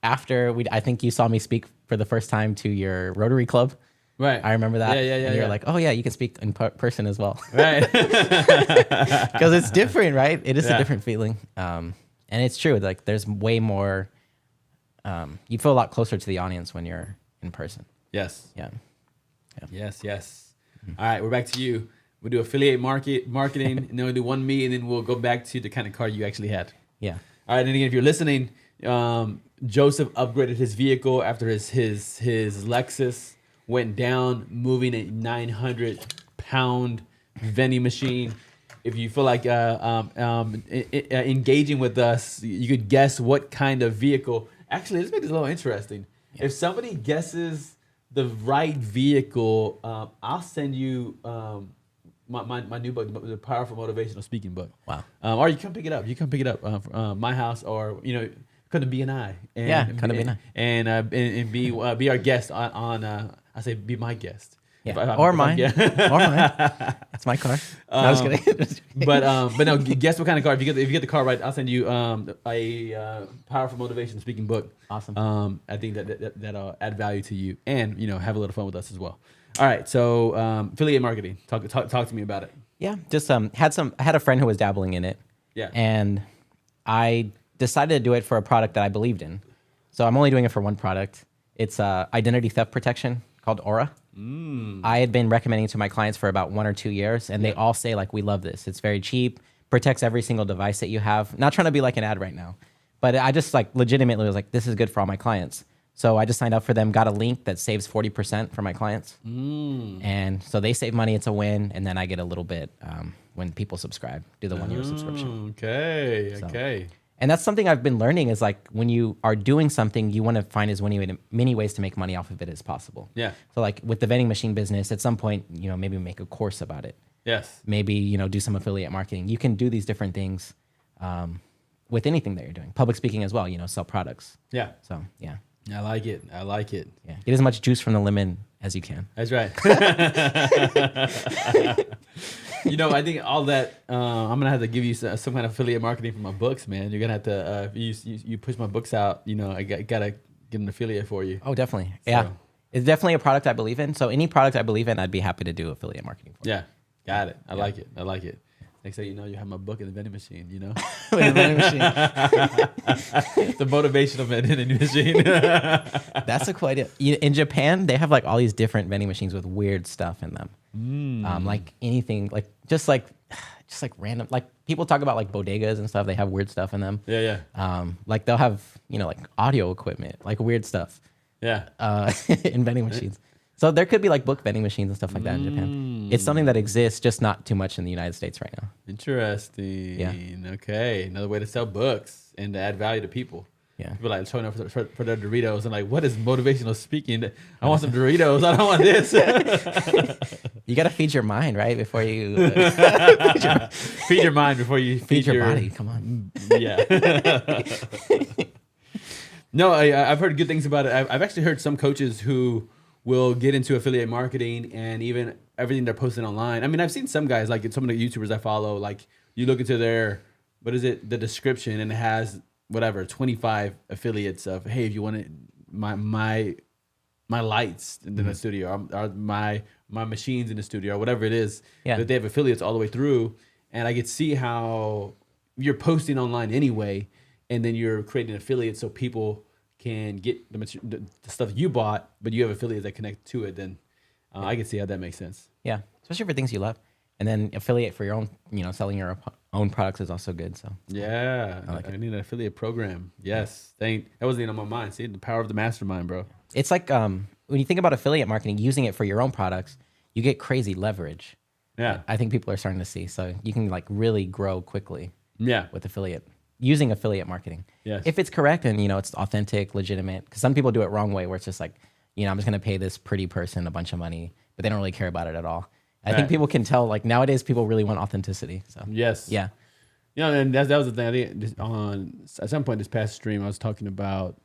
after, I think you saw me speak for the first time to your Rotary Club. Right. I remember that. Yeah. And you're like, oh yeah, you can speak in person as well. Right. Because it's different, right? It is a different feeling. And it's true. Like there's way more, you feel a lot closer to the audience when you're in person. Yes. Yeah. Yes. All right, we're back to you. We'll do affiliate marketing, and then we'll do one me, and then we'll go back to the kind of car you actually had. Yeah. All right, and again, if you're listening, Joseph upgraded his vehicle after his Lexus went down, moving a 900-pound vending machine. If you feel like engaging with us, you could guess what kind of vehicle. Actually, let's make this a little interesting. Yeah. If somebody guesses the right vehicle, I'll send you my new book, the Powerful Motivational Speaking book. Wow. Or you come pick it up. You come pick it up from my house, or come to BNI. Come to BNI. And be our guest on I say be my guest. Yeah. Or mine. Or mine. That's my car. No, I was kidding. but no, guess what kind of car. If you get the car right, I'll send you a Powerful Motivation Speaking book. Awesome. I think that'll add value to you, and have a little fun with us as well. All right. So affiliate marketing. Talk to me about it. Yeah. Just I had a friend who was dabbling in it. Yeah. And I decided to do it for a product that I believed in. So I'm only doing it for one product. It's identity theft protection called Aura. I had been recommending it to my clients for about 1 or 2 years, and they all say like, we love this. It's very cheap, protects every single device that you have. Not trying to be like an ad right now, but I just like legitimately was like, this is good for all my clients. So I just signed up for them, got a link that saves 40% for my clients. And so they save money, it's a win. And then I get a little bit when people subscribe, do the 1 year subscription. Okay. And that's something I've been learning is like when you are doing something, you want to find as many ways to make money off of it as possible. Yeah. So like with the vending machine business, at some point, maybe make a course about it. Yes. Maybe, do some affiliate marketing. You can do these different things with anything that you're doing. Public speaking as well, sell products. Yeah. So, yeah. I like it. Yeah. Get as much juice from the lemon as you can. That's right. I think all that, I'm going to have to give you some kind of affiliate marketing for my books, man. You're going to have to, if you push my books out, I got to get an affiliate for you. Oh, definitely. Yeah. It's definitely a product I believe in. So any product I believe in, I'd be happy to do affiliate marketing for. Yeah. Got it. I like it. Next thing you know, you have my book in the vending machine, The vending machine. The motivational vending machine. That's a cool idea. In Japan, they have like all these different vending machines with weird stuff in them. Like anything, just like random, like people talk about like bodegas and stuff. They have weird stuff in them. Yeah. Like they'll have, like audio equipment, like weird stuff. Yeah. In vending machines. So there could be like book vending machines and stuff like that in Japan. It's something that exists, just not too much in the United States right now. Interesting. Yeah. Okay. Another way to sell books and to add value to people. Yeah. People like showing up for their Doritos and like, what is motivational speaking? I want some Doritos. I don't want this. You got to feed your mind, right? Before you feed your mind before you feed your body. Come on. Yeah. No, I've heard good things about it. I've actually heard some coaches who will get into affiliate marketing and even everything they're posting online. I mean, I've seen some guys, like some of the YouTubers I follow, like you look into their, the description, and it has 25 affiliates of, hey, if you want it, my lights in the studio, or my machines in the studio, or whatever it is, that they have affiliates all the way through. And I could see how you're posting online anyway, and then you're creating affiliates so people can get the stuff you bought, but you have affiliates that connect to it. Then I can see how that makes sense. Yeah, especially for things you love. And then affiliate for your own, selling your own products is also good. So yeah, I need an affiliate program. Yes, that wasn't even on my mind. See, the power of the mastermind, bro. It's like when you think about affiliate marketing, using it for your own products, you get crazy leverage. Yeah, I think people are starting to see. So you can like really grow quickly. Yeah, with using affiliate marketing. Yes, if it's correct and it's authentic, legitimate. Because some people do it wrong way, where it's just like, I'm just gonna pay this pretty person a bunch of money, but they don't really care about it at all. I think people can tell, like nowadays people really want authenticity. So yes. Yeah. And that was the thing. I think at some point this past stream, I was talking about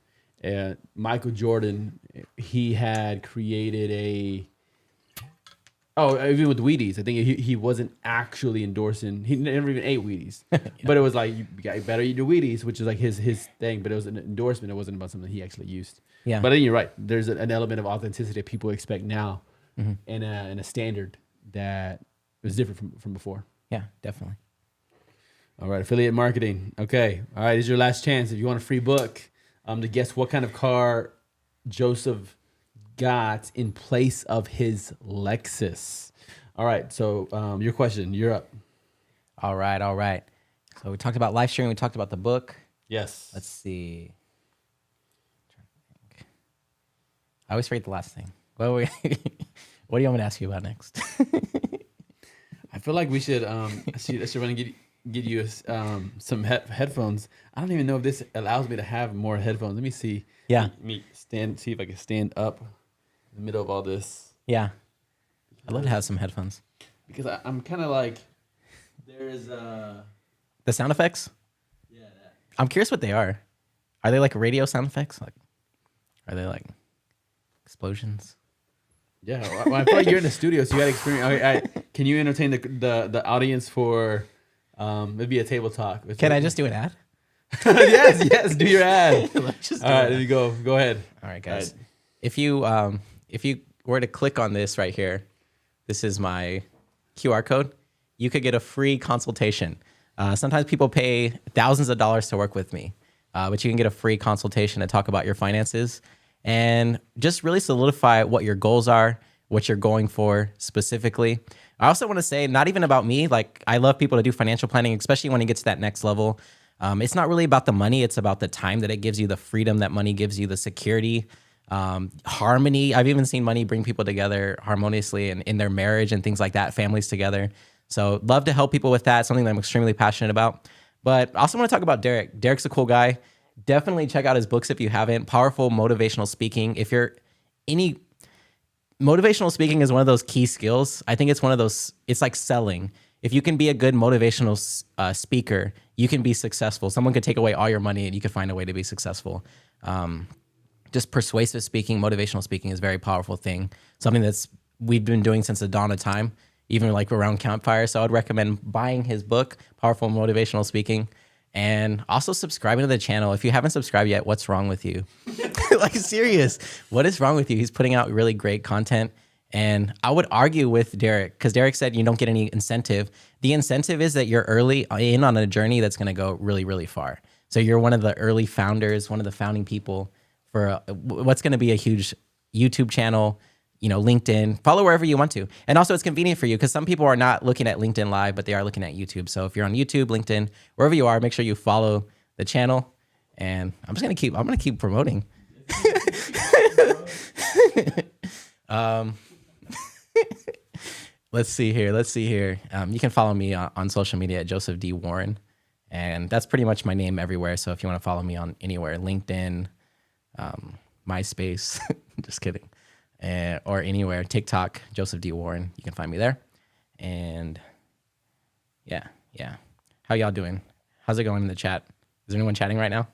Michael Jordan. He had created even with Wheaties, I think he wasn't actually endorsing. He never even ate Wheaties, but it was like, you better eat your Wheaties, which is like his thing. But it was an endorsement. It wasn't about something he actually used. Yeah. But then you're right. There's an element of authenticity that people expect now, and a standard that was different from before. Yeah, definitely. All right, affiliate marketing. Okay. All right, this is your last chance. If you want a free book, to guess what kind of car Joseph got in place of his Lexus. All right, so your question, you're up. All right. So we talked about live streaming. We talked about the book. Yes. Let's see. I always forget the last thing. What do you want me to ask you about next? I feel like we should I should run and get you some headphones. I don't even know if this allows me to have more headphones. Let me see. Yeah. Let me see if I can stand up in the middle of all this. Yeah. I'd love to have some headphones. Because I'm kind of like, there's the sound effects? Yeah. I'm curious what they are. Are they like radio sound effects? Like, are they like explosions? Yeah, well, I feel like you're in the studio, so you got experience. Can you entertain the audience for maybe a table talk? Can I just do an ad? yes, do your ad. All right, there you go. Go ahead. All right, guys. All right. If you were to click on this right here, this is my QR code. You could get a free consultation. Sometimes people pay thousands of dollars to work with me. but you can get a free consultation to talk about your finances and just really solidify what your goals are, what you're going for specifically. I also want to say, not even about me, like I love people to do financial planning, especially when you get to that next level. It's not really about the money. It's about the time that it gives you, the freedom that money gives you, the security, harmony. I've even seen money bring people together harmoniously in their marriage and things like that, families together. So love to help people with that. Something that I'm extremely passionate about. But I also want to talk about Derek. Derek's a cool guy. Definitely check out his books if you haven't. Powerful motivational speaking. If you're any motivational speaking is one of those key skills. I think it's one of those, it's like selling. If you can be a good motivational speaker, you can be successful. Someone could take away all your money and you could find a way to be successful. Just persuasive speaking, motivational speaking is a very powerful thing. Something that's we've been doing since the dawn of time, even like around campfire. So I would recommend buying his book, Powerful Motivational Speaking, and also subscribing to the channel. If you haven't subscribed yet, what's wrong with you? Like serious, what is wrong with you? He's putting out really great content. And I would argue with Derek, because Derek said you don't get any incentive. The incentive is that you're early in on a journey that's going to go really, really far. So you're one of the early founders, one of the founding people for what's going to be a huge YouTube channel, LinkedIn. Follow wherever you want to. And also it's convenient for you because some people are not looking at LinkedIn Live, but they are looking at YouTube. So if you're on YouTube, LinkedIn, wherever you are, make sure you follow the channel. And I'm going to keep promoting. Let's see here. You can follow me on social media at Joseph D. Warren. And that's pretty much my name everywhere. So if you want to follow me on anywhere, LinkedIn, MySpace, just kidding, or anywhere, TikTok, Joseph D. Warren, you can find me there. And yeah. How y'all doing? How's it going in the chat? Is there anyone chatting right now?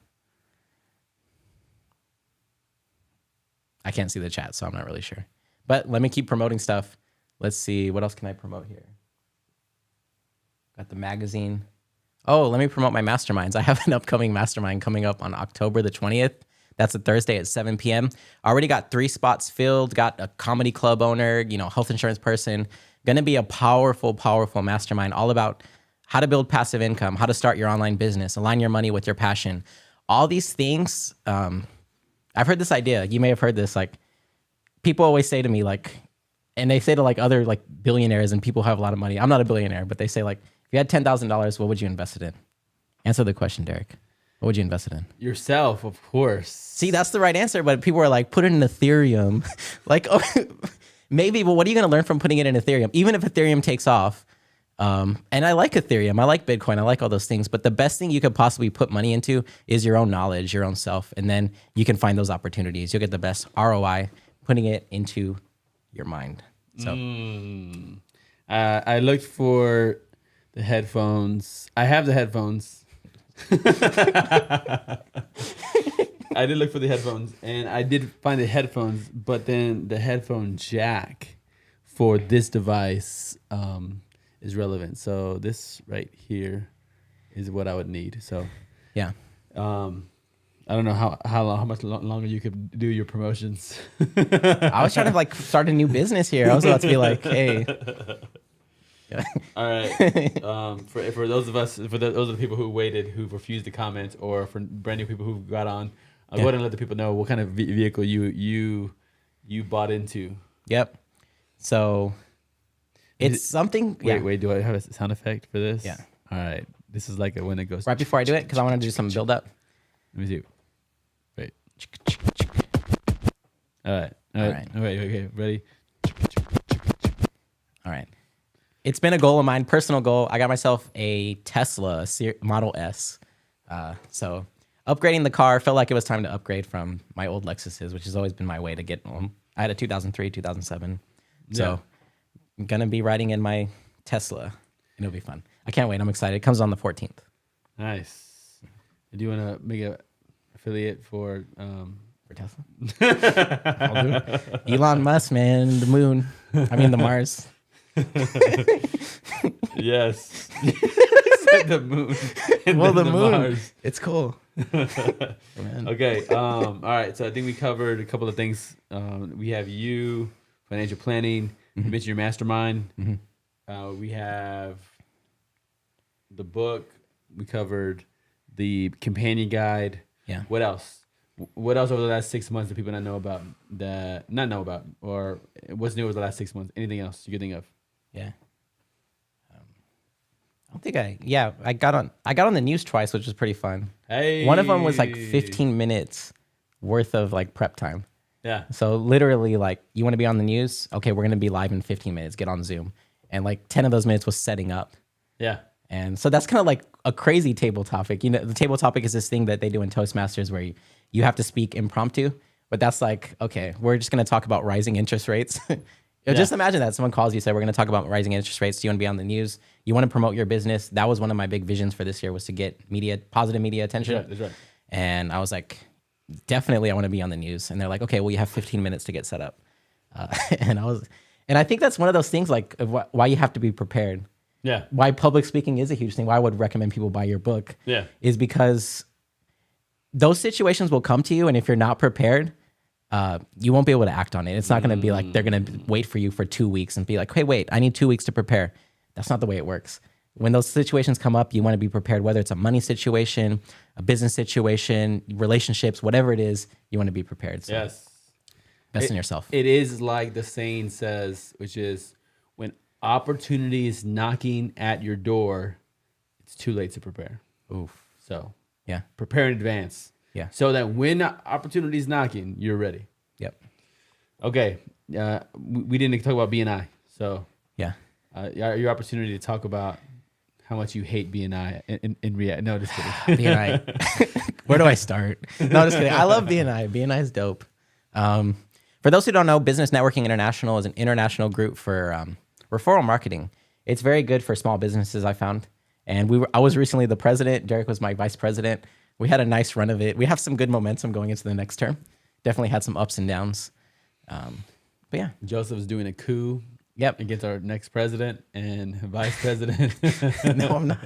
I can't see the chat, so I'm not really sure. But let me keep promoting stuff. Let's see. What else can I promote here? Got the magazine. Oh, let me promote my masterminds. I have an upcoming mastermind coming up on October the 20th. That's a Thursday at 7 p.m. Already got 3 spots filled. Got a comedy club owner, health insurance person. Going to be a powerful, powerful mastermind all about how to build passive income, how to start your online business, align your money with your passion. All these things. I've heard this idea. You may have heard this. Like, people always say to me, like, and they say to like other like billionaires and people who have a lot of money. I'm not a billionaire, but they say like, if you had $10,000, what would you invest it in? Answer the question, Derek. What would you invest it in? Yourself, of course. See, that's the right answer, but people are like, put it in Ethereum. Like, oh, maybe, but what are you going to learn from putting it in Ethereum? Even if Ethereum takes off, and I like Ethereum, I like Bitcoin, I like all those things, but the best thing you could possibly put money into is your own knowledge, your own self, and then you can find those opportunities. You'll get the best ROI putting it into your mind. So, I looked for the headphones. I have the headphones. I did look for the headphones, and I did find the headphones, but then the headphone jack for this device is relevant. So this right here is what I would need. So yeah. I don't know how much longer you could do your promotions. I was trying to like start a new business here. I was about to be like, hey. All right. For those of us, those are the people who waited, who refused to comment, or for brand new people who got on, I'll go ahead and let the people know what kind of vehicle you bought into. Yep. So it's something. Wait. Do I have a sound effect for this? Yeah. All right. This is like when it goes right before I do it because I want to do some build up. Let me see. Wait. All right. Okay. Ready? All right. It's been a goal of mine, personal goal. I got myself a Tesla Model S. So upgrading the car, felt like it was time to upgrade from my old Lexuses, which has always been my way to get home. I had a 2003, 2007. So I'm going to be riding in my Tesla, and it'll be fun. I can't wait. I'm excited. It comes on the 14th. Nice. Do you want to make an affiliate for Tesla? I'll do it. Elon Musk, man, the moon. I mean, the Mars. Yes. The moon. Well, the moon. Mars. It's cool. Okay. All right. So I think we covered a couple of things. We have you, financial planning. You mentioned your mastermind. We have the book. We covered the companion guide. Yeah. What else? What else over the last 6 months that people not know about, or what's new over the last 6 months? Anything else you can think of? Yeah. I don't think I got on the news twice, which was pretty fun. Hey, One of them was like 15 minutes worth of like prep time. Yeah, So literally, like, you want to be on the news? Okay, we're going to be live in 15 minutes. Get on Zoom. And like 10 of those minutes was setting up. yeah, And so that's kind of like a crazy table topic. You know, the table topic is this thing that they do in Toastmasters where you have to speak impromptu. But that's like, okay, we're just going to talk about rising interest rates. Just imagine that someone calls you, say, we're going to talk about rising interest rates. Do you want to be on the news? You want to promote your business? That was one of my big visions for this year, was to get positive media attention. That's right. And I was like, definitely I want to be on the news. And they're like, okay, well, you have 15 minutes to get set up. And I think that's one of those things, like, of why you have to be prepared. Yeah, Why public speaking is a huge thing. Why I would recommend people buy your book. Yeah. Is because those situations will come to you. And if you're not prepared, you won't be able to act on it. It's not going to be like they're going to wait for you for 2 weeks and be like, hey, wait, I need 2 weeks to prepare. That's not the way it works. When those situations come up, you want to be prepared, whether it's a money situation, a business situation, relationships, whatever it is, you want to be prepared. So yes. invest in yourself. It is like the saying says, which is, when opportunity is knocking at your door, it's too late to prepare. Oof. So Yeah. prepare in advance. Yeah. So that when opportunity is knocking, you're ready. Yep. Okay. We didn't talk about BNI. So Yeah. your opportunity to talk about how much you hate BNI in reality. No, just kidding. BNI. Where do I start? No, just kidding. I love BNI. BNI is dope. For those who don't know, Business Networking International is an international group for referral marketing. It's very good for small businesses, I found. And I was recently the president. Derek was my vice president. We had a nice run of it. We have some good momentum going into the next term. Definitely had some ups and downs. But yeah. Joseph's doing a coup. Yep. Against our next president and vice president. No, I'm not.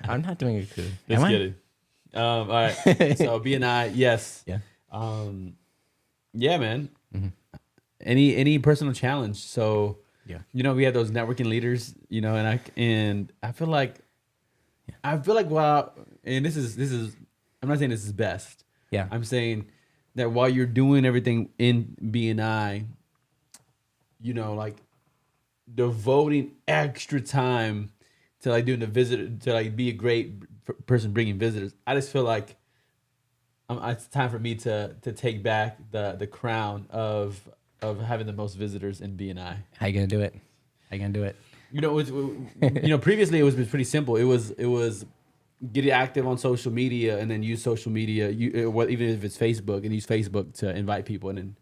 I'm not doing a coup. Just kidding. All right. So BNI, yes. Yeah. Yeah, man. Mm-hmm. Any personal challenge. So yeah, we have those networking leaders, and I feel like and this is I'm not saying this is best. Yeah. I'm saying that while you're doing everything in BNI, like devoting extra time to like doing the visitor, to like be a great person bringing visitors. I just feel like it's time for me to take back the crown of having the most visitors in BNI. How you gonna do it? Previously it was pretty simple. It was get active on social media and then use social media, even if it's Facebook, and use Facebook to invite people and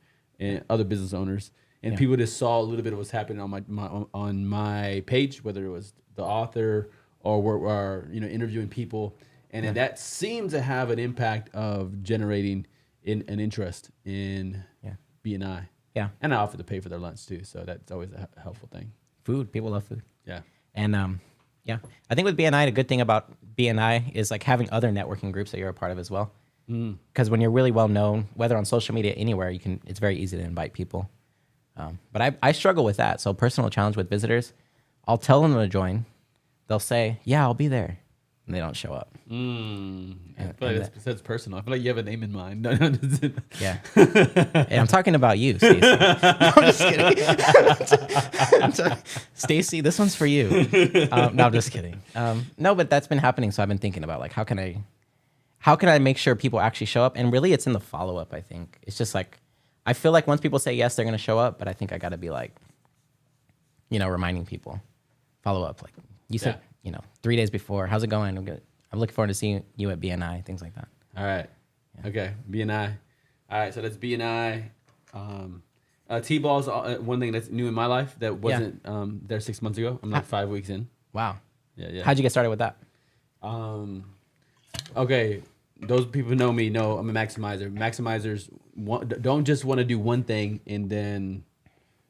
other business owners. And people just saw a little bit of what's happening on my page, whether it was the author or interviewing people, and that seemed to have an impact of generating an interest in BNI. Yeah, and I offer to pay for their lunch too, so that's always a helpful thing. Food, people love food. Yeah, and I think with BNI, the good thing about BNI is like having other networking groups that you're a part of as well. Because when you're really well known, whether on social media, anywhere, it's very easy to invite people. But I struggle with that. So personal challenge with visitors, I'll tell them to join. They'll say, yeah, I'll be there. And they don't show up. I feel like that's personal. I feel like you have a name in mind. No, yeah. And I'm talking about you, Stacey. No, I'm just kidding. Stacey, this one's for you. No, I'm just kidding. No, but that's been happening. So I've been thinking about like, how can I make sure people actually show up? And really it's in the follow-up, I think. It's just like, I feel like once people say yes, they're going to show up. But I think I got to be like, reminding people, follow up. Like you said, 3 days before, how's it going? I'm looking forward to seeing you at BNI, things like that. All right. Yeah. Okay. BNI. All right. So that's BNI. T-ball's one thing that's new in my life that wasn't there 6 months ago. I'm like 5 weeks in. Wow. Yeah. How'd you get started with that? Okay. Those people who know me know I'm a maximizer. Maximizers don't just want to do one thing, and then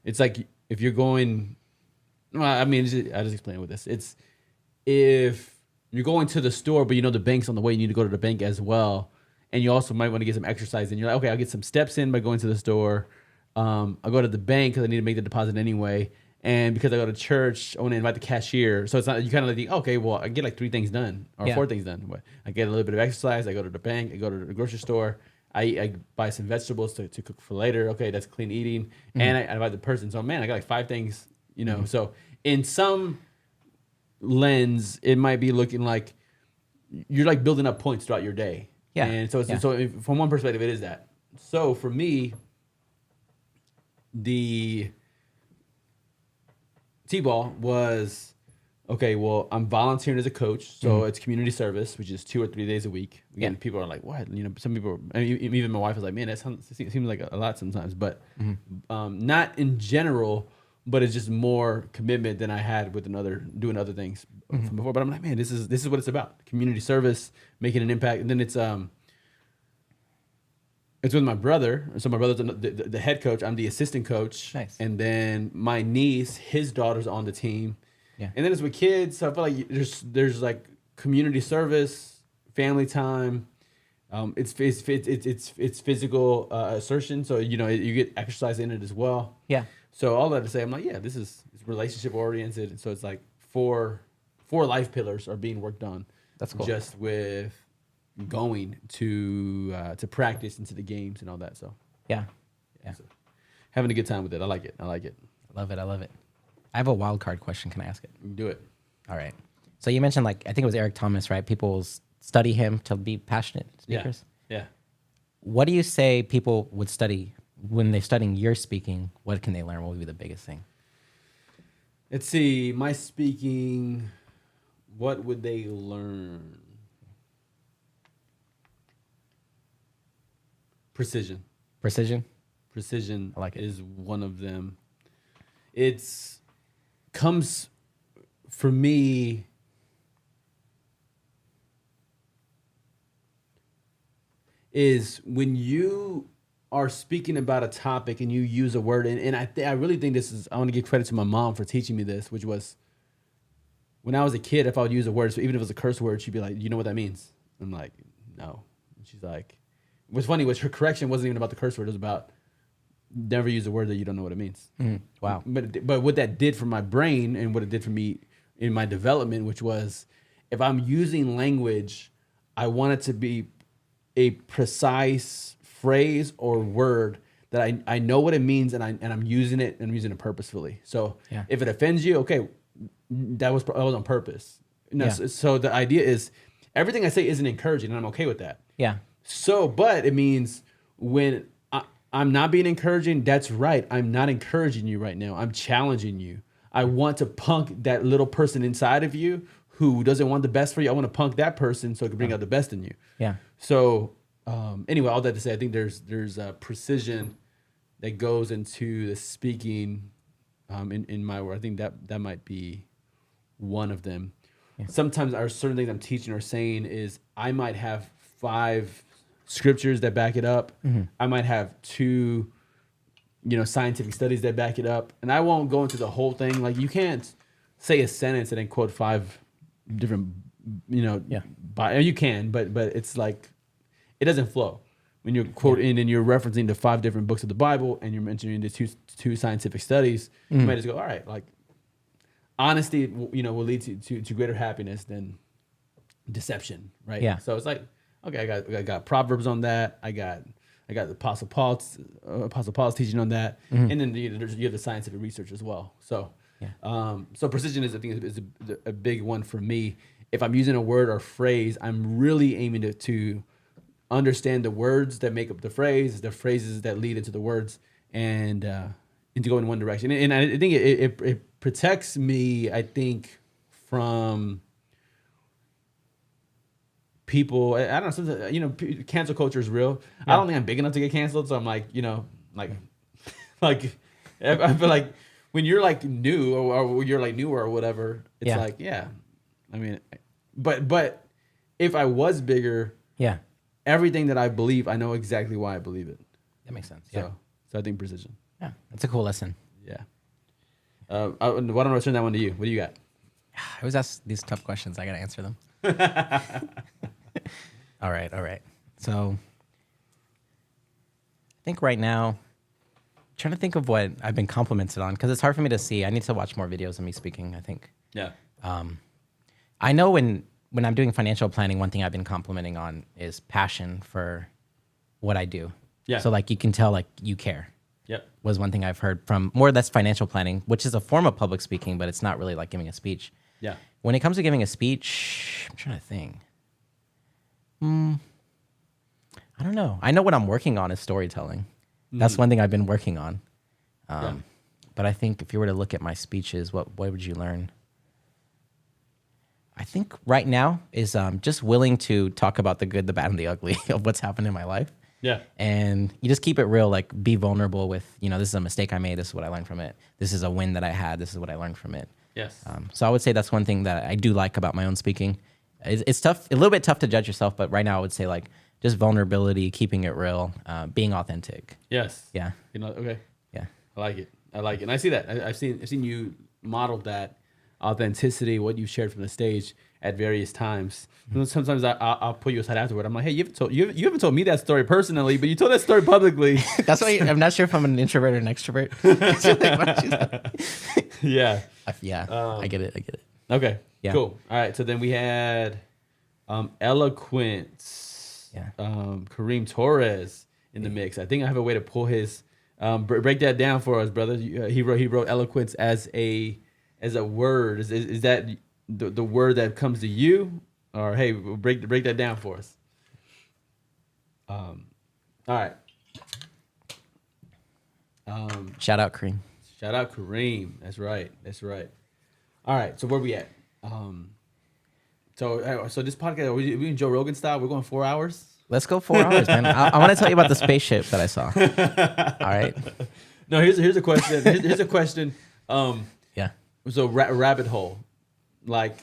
it's like if you're going. Well, I mean, I'll just explain it with this. It's if you're going to the store, but the bank's on the way, you need to go to the bank as well, and you also might want to get some exercise. And you're like, okay, I'll get some steps in by going to the store. I'll go to the bank because I need to make the deposit anyway, And because I go to church, I want to invite the cashier. So it's not, you kind of like think, okay, well, I get like 3 things done or 4 things done. But I get a little bit of exercise. I go to the bank. I go to the grocery store. I buy some vegetables to cook for later. Okay, that's clean eating. And I invite the person. So, man, I got like 5 things, you know. So in some lens, it might be looking like you're like building up points throughout your day. Yeah. And so, from one perspective, it is that. So for me, the T-ball was, okay, well, I'm volunteering as a coach, so it's community service, which is 2 or 3 days a week. Again, people are like, what? You know, some people, I mean, even my wife is like, man, that seems like a lot sometimes, but not in general, but it's just more commitment than I had with doing other things from before. But I'm like, man, this is what it's about. Community service, making an impact. And then it's with my brother. So my brother's the head coach. I'm the assistant coach. Nice. And then my niece, his daughter's on the team. Yeah. And then it's with kids. So I feel like there's like community service, family time. It's physical assertion. So you know you get exercise in it as well. Yeah. So all that to say, I'm like, yeah, it's relationship oriented. And so it's like four life pillars are being worked on. That's cool. Just with going to practice and to the games and all that. So Yeah. so having a good time with it. I like it. I love it. I have a wild card question. Can I ask it? You can do it. All right. So you mentioned, like, I think it was Eric Thomas, right? People study him to be passionate speakers. Yeah. What do you say people would study when they're studying your speaking? What can they learn? What would be the biggest thing? Let's see. My speaking, what would they learn? Precision. Precision? Precision I like it. is one of them. It's comes for me is when you are speaking about a topic and you use a word, and I really think this is, I want to give credit to my mom for teaching me this, which was when I was a kid, if I would use a word, so even if it was a curse word, she'd be like, you know what that means? I'm like, no. And she's like, what's funny was her correction wasn't even about the curse word, it was about never use a word that you don't know what it means. Wow. But what that did for my brain and what it did for me in my development, which was if I'm using language, I want it to be a precise phrase or word that I know what it means and I'm using it and I'm using it purposefully. So if it offends you, okay, that was on purpose. So the idea is everything I say isn't encouraging and I'm okay with that. Yeah. So, but it means when I'm not being encouraging, that's right. I'm not encouraging you right now. I'm challenging you. I want to punk that little person inside of you who doesn't want the best for you. I want to punk that person so it can bring out the best in you. Yeah. So anyway, all that to say, I think there's a precision that goes into the speaking in my word. I think that might be one of them. Yeah. Sometimes our certain things I'm teaching or saying is I might have 5 scriptures that back it up. I might have 2, scientific studies that back it up. And I won't go into the whole thing. Like you can't say a sentence and then quote 5 different, you can, but it's like, it doesn't flow. When you're quoting and you're referencing to 5 different books of the Bible and you're mentioning the two scientific studies, you might just go, all right, like honesty, will lead to greater happiness than deception, right? Yeah. So it's like, okay, I got Proverbs on that. I got the Apostle Paul's teaching on that, and then you have the scientific research as well. So, so precision is, I think, is a big one for me. If I'm using a word or phrase, I'm really aiming to understand the words that make up the phrase, the phrases that lead into the words, and to go in one direction. And I think it protects me, I think, from people. I don't know, cancel culture is real. I don't think I'm big enough to get canceled, so I'm like, like I feel like when you're like new or you're like newer or whatever, it's like, I mean, but if I was bigger, everything that I believe, I know exactly why I believe it. That makes sense. So I think precision. Yeah, that's a cool lesson. Yeah. Why don't I return that one to you? What do you got? I always ask these tough questions. I got to answer them. All right. So I think right now trying to think of what I've been complimented on because it's hard for me to see. I need to watch more videos of me speaking, I think. Yeah. I know when I'm doing financial planning, one thing I've been complimenting on is passion for what I do. Yeah. So like you can tell like you care. Yep. Was one thing I've heard from more that's financial planning, which is a form of public speaking, but it's not really like giving a speech. Yeah. When it comes to giving a speech, I'm trying to think. I don't know. I know what I'm working on is storytelling. That's one thing I've been working on. But I think if you were to look at my speeches, what would you learn? I think right now is just willing to talk about the good, the bad, and the ugly of what's happened in my life. Yeah. And you just keep it real, like be vulnerable with, this is a mistake I made. This is what I learned from it. This is a win that I had. This is what I learned from it. Yes. So I would say that's one thing that I do like about my own speaking. It's tough, a little bit tough to judge yourself, but right now I would say like just vulnerability, keeping it real, being authentic. Yes. Yeah. Okay. Yeah. I like it. And I see that. I've seen you model that authenticity, what you shared from the stage at various times. Sometimes I'll pull you aside afterward. I'm like, hey, you haven't told me that story personally, but you told that story publicly. That's why I'm not sure if I'm an introvert or an extrovert. Yeah. I get it. Okay. Yeah. Cool. All right. So then we had eloquence. Yeah. Kareem Torres in the mix. I think I have a way to pull his. Break that down for us, brother. He wrote eloquence as a word. Is that the word that comes to you, or hey, break that down for us? All right. Shout out Kareem. Shout out Kareem. That's right. All right. So where we at? So this podcast, are we in Joe Rogan style? We're going 4 hours. Let's go 4 hours, man. I want to tell you about the spaceship that I saw. All right. No, here's a question. Here's a question. Yeah. So rabbit hole, like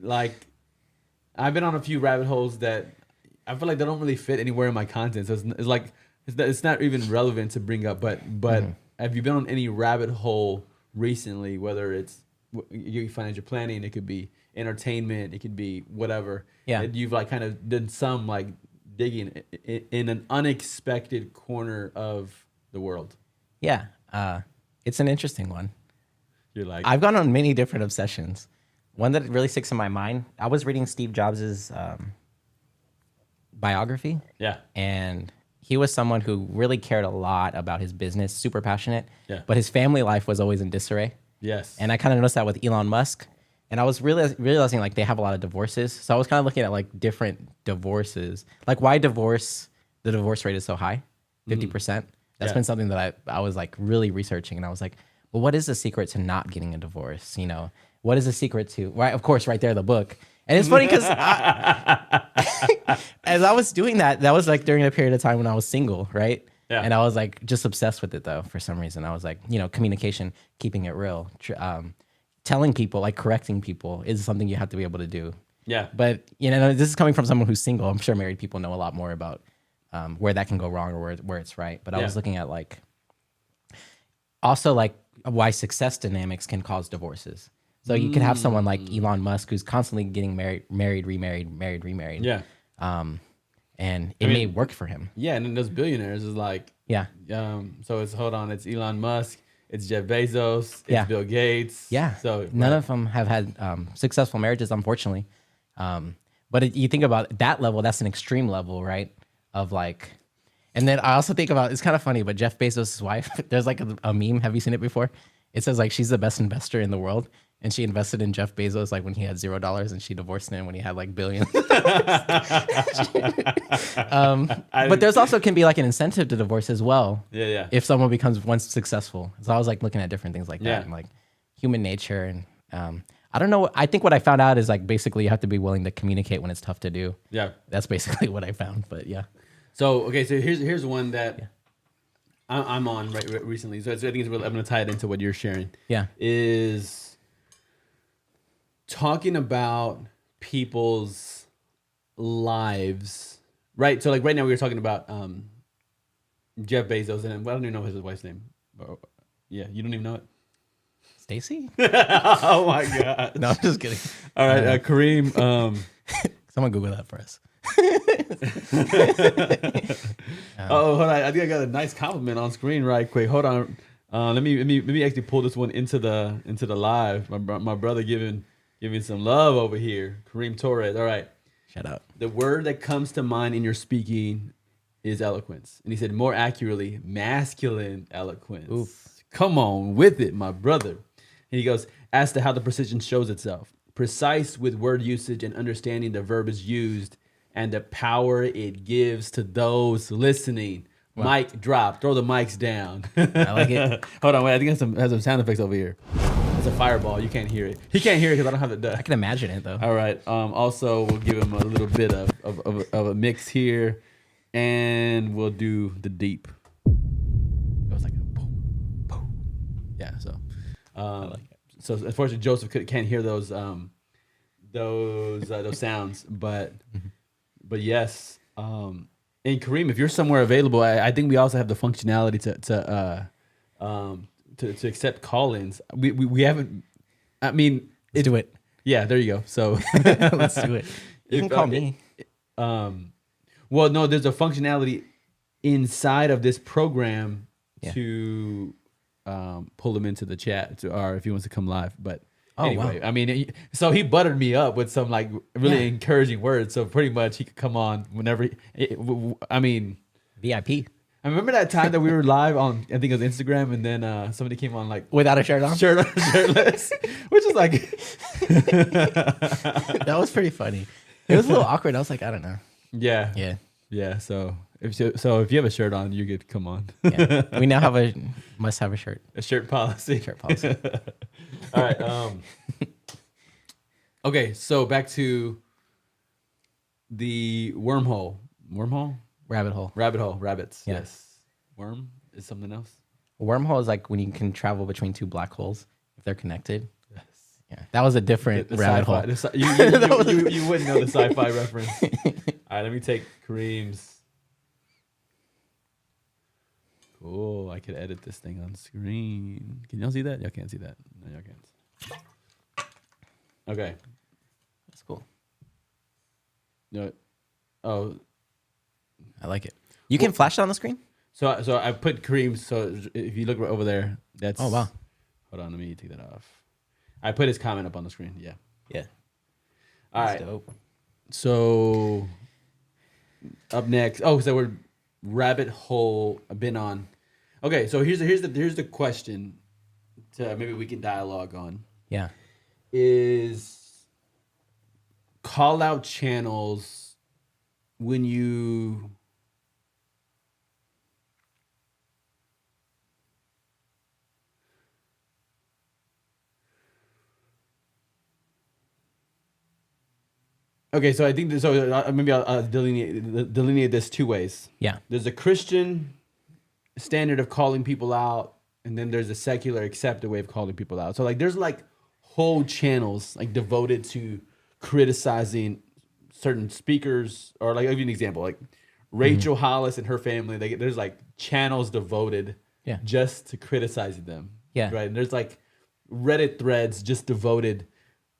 I've been on a few rabbit holes that I feel like they don't really fit anywhere in my content. So it's not even relevant to bring up. But have you been on any rabbit hole recently? Whether it's financial planning, it could be entertainment, it could be whatever. Yeah. And you've like kind of done some like digging in an unexpected corner of the world. Yeah. It's an interesting one. You're like, I've gone on many different obsessions. One that really sticks in my mind, I was reading Steve Jobs' biography. Yeah. And he was someone who really cared a lot about his business, super passionate. Yeah. But his family life was always in disarray. Yes. And I kind of noticed that with Elon Musk. And I was realizing like they have a lot of divorces. So I was kind of looking at like different divorces. Like why the divorce rate is so high, 50%. That's been something that I was like really researching. And I was like, well, what is the secret to not getting a divorce? What is the secret to, right? Of course, right there, the book. And it's funny because as I was doing that was like during a period of time when I was single, right? Yeah. And I was like just obsessed with it though, for some reason. I was like, communication, keeping it real, telling people, like correcting people is something you have to be able to do. Yeah. But, this is coming from someone who's single. I'm sure married people know a lot more about where that can go wrong or where it's right. But I was looking at like, also like why success dynamics can cause divorces. So you could have someone like Elon Musk who's constantly getting married, remarried. Yeah. And it may work for him. Yeah, and then those billionaires is like, Yeah. So it's it's Elon Musk, it's Jeff Bezos, it's Bill Gates. Yeah. So none of them have had successful marriages, unfortunately. But you think about that level, that's an extreme level, right? Of like, and then I also think about, it's kind of funny, but Jeff Bezos' wife, there's like a meme. Have you seen it before? It says like she's the best investor in the world. And she invested in Jeff Bezos like when he had $0, and she divorced him when he had like billions. But there's also can be like an incentive to divorce as well. Yeah. If someone becomes once successful. So I was like looking at different things like that, Yeah. and like human nature, and I don't know. I think what I found out is like basically you have to be willing to communicate when it's tough to do. Yeah. That's basically what I found. But yeah. So okay, so here's one that I'm on recently. So I think it's really, I'm gonna tie it into what you're sharing. Yeah. Is talking about people's lives, right? So like right now we were talking about Jeff Bezos, and I don't even know his wife's name. Yeah, you don't even know it. Stacy? Oh my god! No, I'm just kidding. All right, Kareem. Someone Google that for us. Oh, hold on. I think I got a nice compliment on screen right quick. Hold on. Let me actually pull this one into the live. My brother giving some love over here. Kareem Torres. All right. Shout out. The word that comes to mind in your speaking is eloquence. And he said more accurately, masculine eloquence. Oof. Come on with it, my brother. And he goes, as to how the precision shows itself. Precise with word usage and understanding the verb is used and the power it gives to those listening. Wow. Mic drop. Throw the mics down. I like it. Hold on, wait. I think it has some sound effects over here. It's a fireball. You can't hear it. He can't hear it because I don't have the. I can imagine it though. All right. Also, we'll give him a little bit of a mix here, and we'll do the deep. It was like a boom, boom. Yeah. So, I like it. So unfortunately, Joseph can't hear those sounds, but yes. And Kareem, if you're somewhere available, I think we also have the functionality to accept call-ins. We haven't. I mean, Let's do it. Yeah, there you go. So Let's do it. You can call me. Well, no, there's a functionality inside of this program to pull them into the chat, or if he wants to come live. But anyway, wow. I mean, so he buttered me up with some like really encouraging words. So pretty much he could come on whenever. I mean, VIP. I remember that time that we were live on, I think it was Instagram, and then somebody came on like without a shirt on, shirtless, which is like that was pretty funny. It was a little awkward. I was like, I don't know. Yeah. So if you have a shirt on, you could come on. Yeah. We now must have a shirt. A shirt policy. All right. Okay. So back to the wormhole. Rabbit hole. Rabbits. Yes. Worm is something else. A wormhole is like when you can travel between two black holes if they're connected. Yes. Yeah. That was a different rabbit hole. You wouldn't know the sci-fi reference. All right, let me take Kareem's. Cool. I could edit this thing on screen. Can y'all see that? Y'all can't see that. No, y'all can't. Okay. That's cool. No. Oh. I like it. You can flash it on the screen? So I put Kareem. So if you look right over there, that's. Oh, wow. Hold on. Let me take that off. I put his comment up on the screen. Yeah. Yeah. All right. Dope. So up next. Oh, so we're rabbit hole. I've been on. Okay. So here's the question. To maybe we can dialogue on. Yeah. Is call out channels when you. Okay, so I think maybe I'll delineate this two ways. Yeah. There's a Christian standard of calling people out, and then there's a secular accepted way of calling people out. So like there's like whole channels like devoted to criticizing certain speakers, or like I'll give you an example, like Rachel Hollis and her family, there's like channels devoted just to criticizing them. Yeah. Right. And there's like Reddit threads just devoted.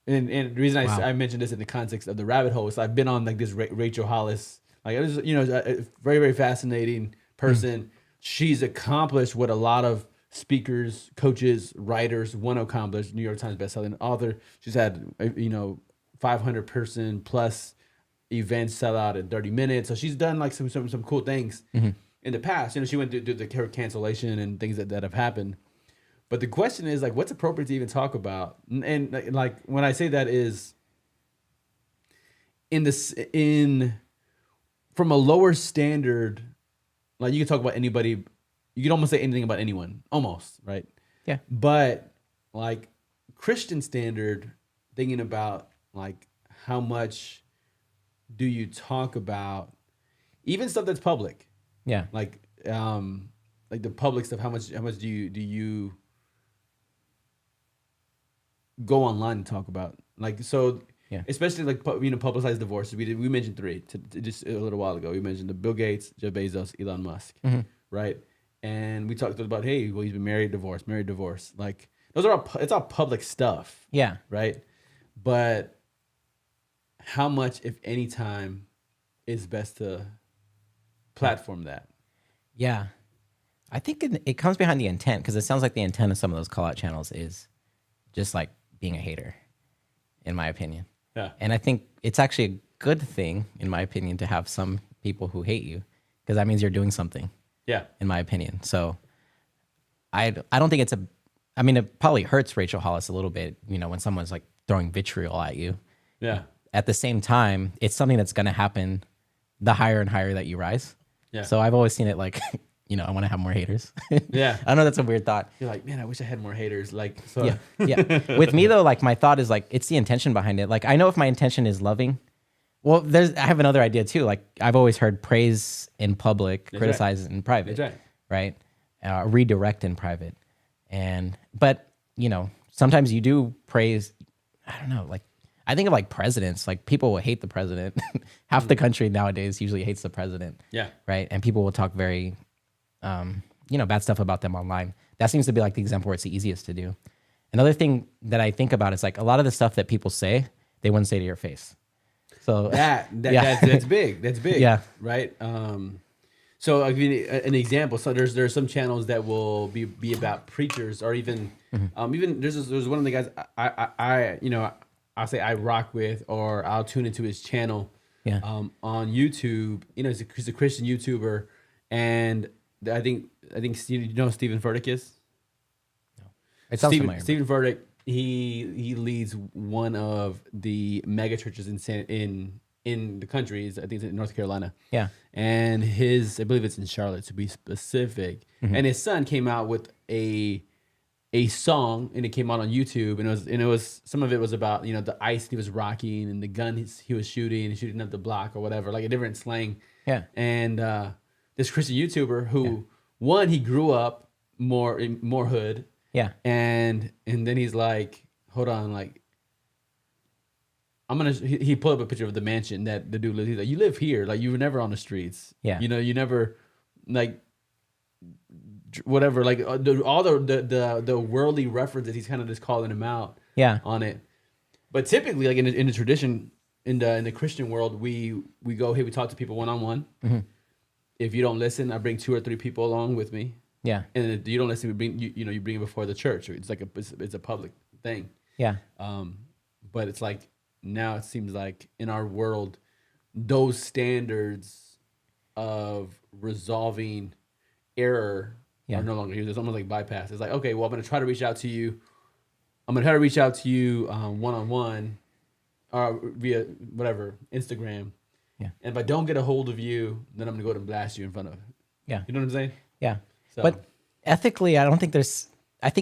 And the reason I mentioned this in the context of the rabbit hole is I've been on like this Rachel Hollis, like it was, a very, very fascinating person. She's accomplished what a lot of speakers, coaches, writers want to accomplish. New York Times bestselling author. She's had 500 person plus events sell out in 30 minutes. So she's done like some cool things in the past. She went through the cancellation and things that have happened. But the question is like, what's appropriate to even talk about? And like when I say that is from a lower standard, like you can talk about anybody, you can almost say anything about anyone, almost, right? Yeah. But like Christian standard, thinking about like how much do you talk about even stuff that's public? Yeah. Like the public stuff, how much do you go online and talk about, like, so especially like publicized divorces. We mentioned three just a little while ago. We mentioned the Bill Gates, Jeff Bezos, Elon Musk, right? And we talked about he's been married, divorced. Like those are it's all public stuff. Yeah. Right. But how much, if any time, is best to platform that. Yeah. I think it comes behind the intent, because it sounds like the intent of some of those call out channels is just like being a hater, in my opinion. Yeah. And I think it's actually a good thing, in my opinion, to have some people who hate you, because that means you're doing something, Yeah. in my opinion. So I don't think I mean, it probably hurts Rachel Hollis a little bit, when someone's like throwing vitriol at you. Yeah. At the same time, it's something that's going to happen the higher and higher that you rise. Yeah. So I've always seen it like, I want to have more haters. Yeah. I know that's a weird thought. You're like, man, I wish I had more haters. Like, so. Yeah. Yeah. With me though, like my thought is like, it's the intention behind it. Like I know if my intention is loving, well, I have another idea too. Like I've always heard praise in public, criticize in private, That's right? Redirect in private. But sometimes you do praise, I don't know, like I think of like presidents, like people will hate the president. Half the country nowadays usually hates the president. Yeah. Right. And people will talk very, bad stuff about them online. That seems to be like the example where it's the easiest to do. Another thing that I think about is like a lot of the stuff that people say, they wouldn't say to your face. So yeah. That's big. That's big. Yeah. Right. So I'll give you an example. So there's some channels that will be about preachers, or even even there's one of the guys I'll say I rock with, or I'll tune into his channel. Yeah. On YouTube. He's a Christian YouTuber, and I think Stephen Furtick is. it sounds familiar. Stephen Furtick, he leads one of the mega churches in the country. I think it's in North Carolina. Yeah. And I believe it's in Charlotte to be specific. And his son came out with a song, and it came out on YouTube, and it was some of it was about the ice he was rocking, and the gun he was shooting up the block or whatever, like a different slang. Yeah. And this Christian YouTuber who he grew up more hood. Yeah. And then he's like, hold on, like he pulled up a picture of the mansion that the dude lives. He's like, you live here, like you were never on the streets. Yeah. You never like whatever, like all the worldly references. He's kind of just calling him out. Yeah. On it. But typically, like in the tradition, in the Christian world, we go, hey, we talk to people one-on-one. Mm-hmm. If you don't listen, I bring 2 or 3 people along with me. Yeah. And if you don't listen, we bring you bring it before the church. It's like it's a public thing. Yeah. But it's like now it seems like in our world, those standards of resolving error are no longer here. There's almost like bypass. It's like, okay, well, I'm gonna try to reach out to you. One-on-one, or via whatever Instagram. Yeah. And if I don't get a hold of you, then I'm gonna go ahead and blast you in front of. Yeah. You know what I'm saying? Yeah. So. But ethically, I think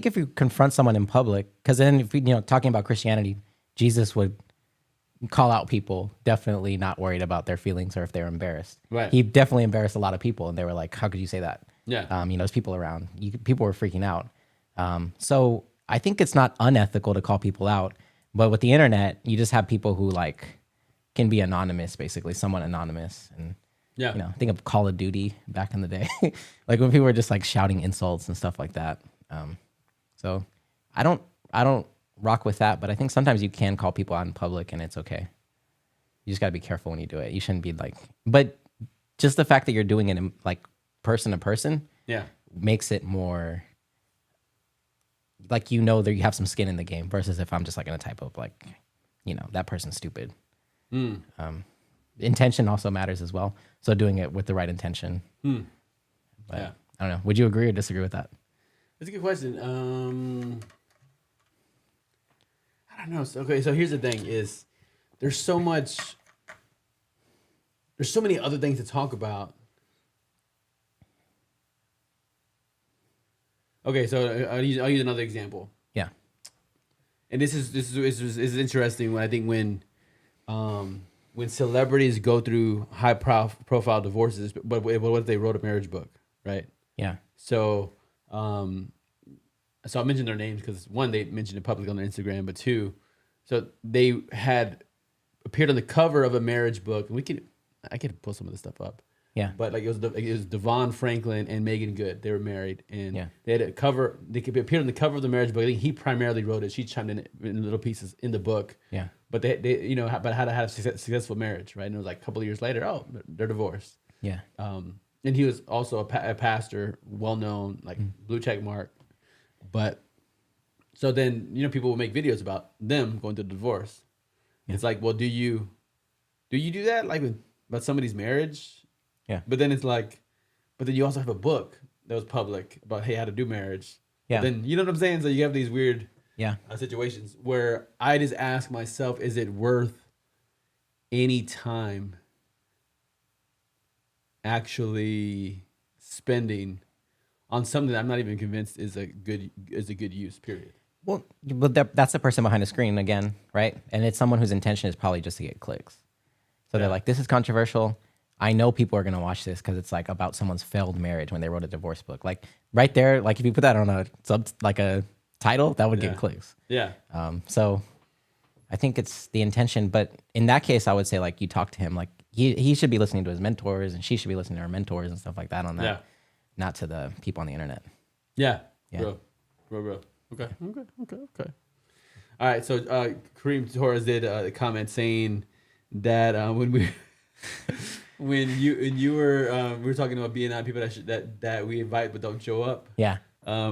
if you confront someone in public, because then if talking about Christianity, Jesus would call out people definitely not worried about their feelings or if they're embarrassed. Right. He definitely embarrassed a lot of people, and they were like, how could you say that? Yeah. There's people around. People were freaking out. So I think it's not unethical to call people out, but with the internet, you just have people who like can be anonymous, basically, somewhat anonymous. And Yeah. think of Call of Duty back in the day, like when people were just like shouting insults and stuff like that. So I don't rock with that, but I think sometimes you can call people out in public and it's okay. You just got to be careful when you do it. You shouldn't be like, but just the fact that you're doing it in, like person to person, Yeah. makes it more like that you have some skin in the game versus if I'm just like gonna type up like, that person's stupid. Intention also matters as well. So doing it with the right intention. But Yeah. I don't know. Would you agree or disagree with that? That's a good question. I don't know. So here's the thing: is there's so many other things to talk about. Okay, so I'll use another example, Yeah. and this is interesting. When I think when celebrities go through high profile divorces, but what if they wrote a marriage book, right? Yeah. So, so I mentioned their names because one, they mentioned it publicly on their Instagram, but two, so they had appeared on the cover of a marriage book, and I could pull some of this stuff up. Yeah. But like it was Devon Franklin and Megan Good. They were married, and Yeah. they had a cover. They could appear on the cover of the marriage book. I think he primarily wrote it. She chimed in little pieces in the book. Yeah. but they you know, but how to have a successful marriage, right? And it was like a couple of years later, oh, they're divorced. Yeah. And he was also a pastor, well known, like blue check mark. But so then, you know, people will make videos about them going through divorce. Yeah. It's like, well, do you do that like about somebody's marriage? Yeah. But then it's like, but then you also have a book that was public about, hey, how to do marriage. Yeah. But then, you know what I'm saying? So you have these weird situations where I just ask myself, is it worth any time actually spending on something that I'm not even convinced is a good use, period? Well, but that's the person behind the screen again, right? And it's someone whose intention is probably just to get clicks. So they're like, this is controversial. I know people are going to watch this because it's like about someone's failed marriage when they wrote a divorce book. Like right there, like if you put that on a title, that would get clicks. Yeah. So I think it's the intention. But in that case, I would say like you talk to him, like he should be listening to his mentors and she should be listening to her mentors and stuff like that on that, not to the people on the internet. Yeah. Bro. Okay. All right. So Kareem Torres did a comment saying that when you were we were talking about being on people that we invite but don't show up. Yeah.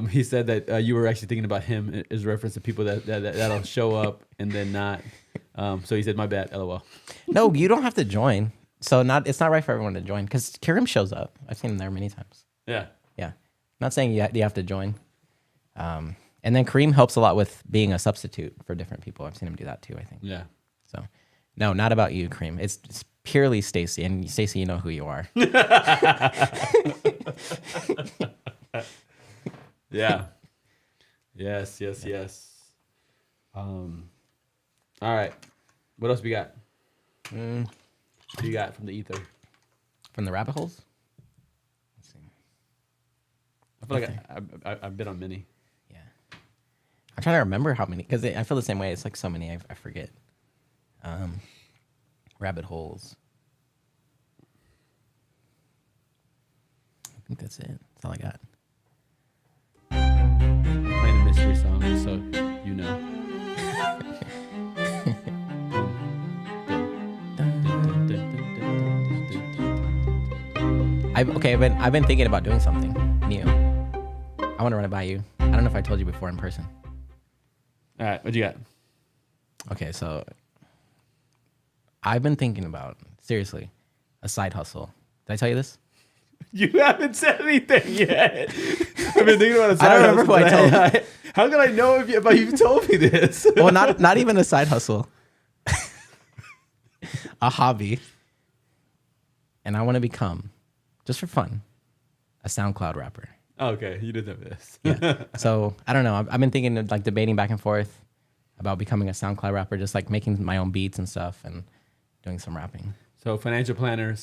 He said that you were actually thinking about him as reference to people that'll show up and then not. So he said, "My bad, LOL." No, you don't have to join. So it's not right for everyone to join because Kareem shows up. I've seen him there many times. Yeah. Not saying you have to join. And then Kareem helps a lot with being a substitute for different people. I've seen him do that too, I think. Yeah. So, no, not about you, Kareem. It's purely Stacy. And Stacy, you know who you are. Yeah. Yes. All right. What else we got? What do you got from the ether? From the rabbit holes? Let's see. I feel like I've been on many. Yeah. I'm trying to remember how many, because I feel the same way. It's like so many, I forget. Rabbit holes. I think that's it. That's all I got. Playing a mystery song, just so you know. I've been thinking about doing something new. I want to run it by you. I don't know if I told you before in person. All right, what you got? Okay, so I've been thinking about, seriously, a side hustle. Did I tell you this? You haven't said anything yet. I've been thinking about a side hustle. I don't remember who I told. How can I know if you've told me this? Well, not even a side hustle. A hobby. And I want to become, just for fun, a SoundCloud rapper. Okay, you did know this. Yeah. So I don't know. I've been thinking of like debating back and forth about becoming a SoundCloud rapper, just like making my own beats and stuff and doing some rapping. So financial planner /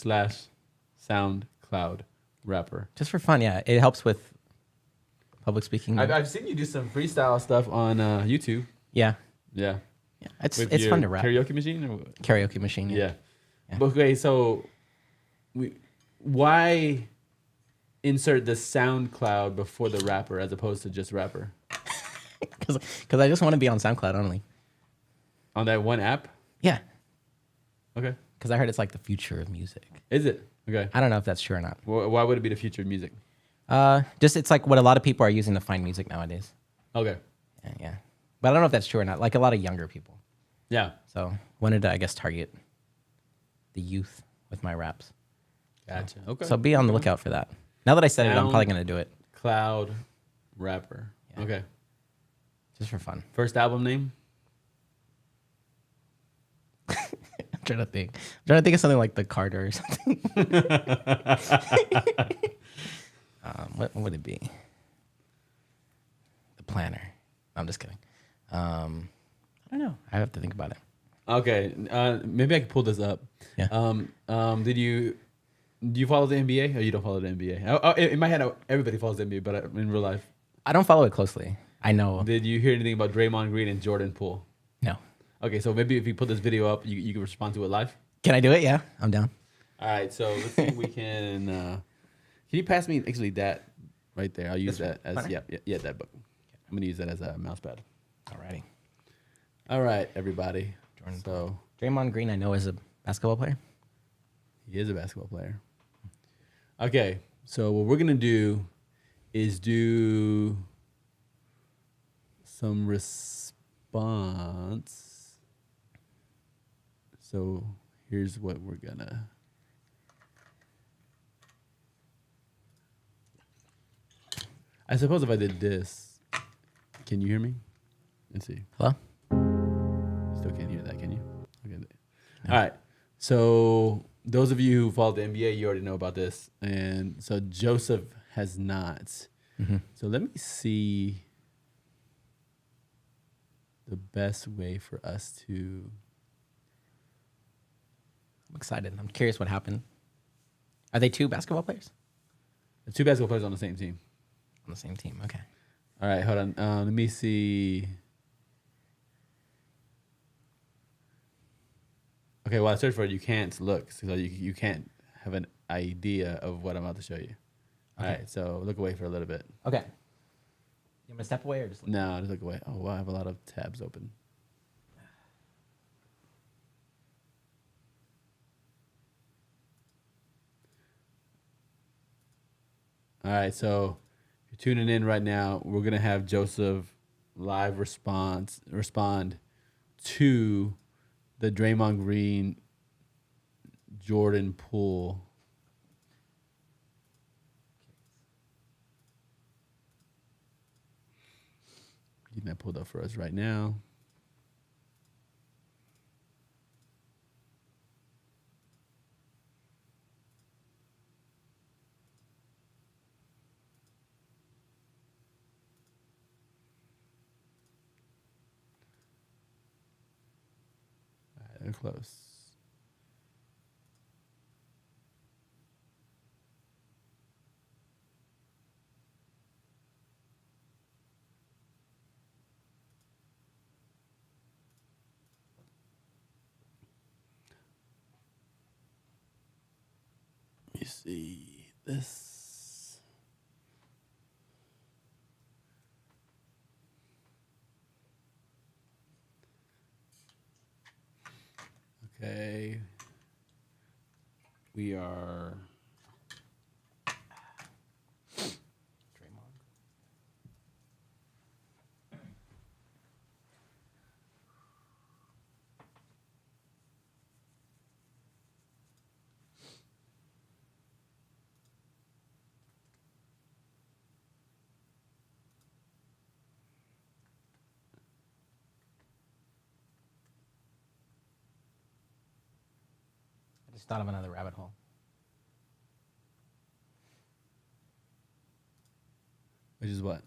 SoundCloud rapper. Just for fun, yeah. It helps with public speaking. I've seen you do some freestyle stuff on YouTube. Yeah. Yeah. Yeah. It's fun to rap. Karaoke machine? Or Karaoke machine, yeah. But okay, so why insert the SoundCloud before the rapper as opposed to just rapper? Because I just want to be on SoundCloud only. On that one app? Yeah. Okay. Because I heard it's like the future of music. Is it? Okay. I don't know if that's true or not. Why would it be the future of music? Just it's like what a lot of people are using to find music nowadays. Okay. Yeah. But I don't know if that's true or not. Like a lot of younger people. Yeah. So wanted to, I guess, target the youth with my raps. Gotcha. Okay. So be on the lookout for that. Now that I said it, I'm probably going to do it. Cloud rapper. Yeah. Okay. Just for fun. First album name? I'm trying to think. Of something like The Carter or something. What would it be? The Planner. I'm just kidding. I don't know. I have to think about it. Okay. Maybe I can pull this up. Yeah. Do you follow the NBA or you don't follow the NBA? In my head, everybody follows the NBA, but in real life, I don't follow it closely. I know. Did you hear anything about Draymond Green and Jordan Poole? No. Okay, so maybe if you put this video up, you can respond to it live. Can I do it? Yeah, I'm down. All right, so let's see if we can. Can you pass me actually that right there? I'll use that as that book. I'm gonna use that as a mouse pad. Alrighty. All right, everybody. Jordan So Poole. Draymond Green, I know, is a basketball player. he is a basketball player. Okay, so what we're gonna do is do some response. So here's what we're gonna. I suppose if I did this, can you hear me? Let's see. Hello? Still can't hear that, can you? Okay. All right. So those of you who follow the NBA, you already know about this, and so Joseph has not. So let me see the best way for us to. I'm excited. I'm curious what happened. Are they two basketball players The two basketball players on the same team. on the same team? Okay. All right, hold on. Let me see. Okay, while I search for it, you can't look, so you can't have an idea of what I'm about to show you. All Okay. right, so look away for a little bit. Okay. You want me to step away or just look? No, just look away. Oh, wow, I have a lot of tabs open. All right, so if you're tuning in right now, we're gonna have Joseph live respond to the Draymond Green Jordan Poole. Getting that pulled up for us right now. All right, they're close. Let me see this. Okay. We are. Draymond. I just thought of another rabbit hole. Which is what?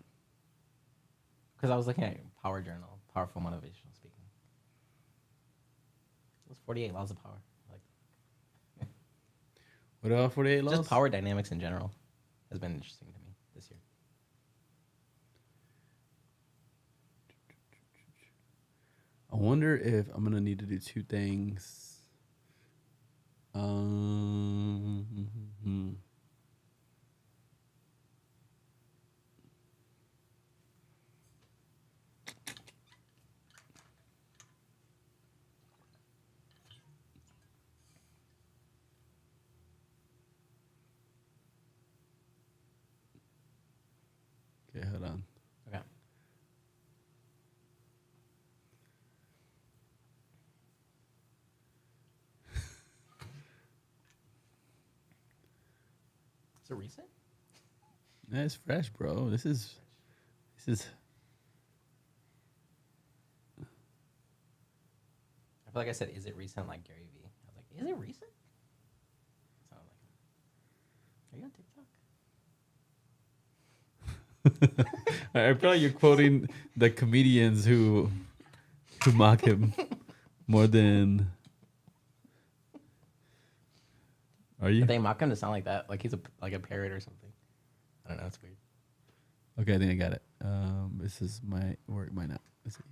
Because I was looking at Power Journal, Powerful Motivational Speaking. Those 48 laws of power. Like What about 48 laws? just power dynamics in general has been interesting to me this year. I wonder if I'm gonna need to do two things. Hmm. Okay, hold on. Okay. Is it recent? That's fresh, bro. This is. I feel like I said, "Is it recent?" Like Gary Vee. I was like, "Is it recent?" Sounded like. Are you on TikTok? I feel like you're quoting the comedians who mock him more than. Are you? But they mock him to sound like that, like he's like a parrot or something. I don't know. It's weird. Okay, I think I got it. This is my work. Might not. Let's see.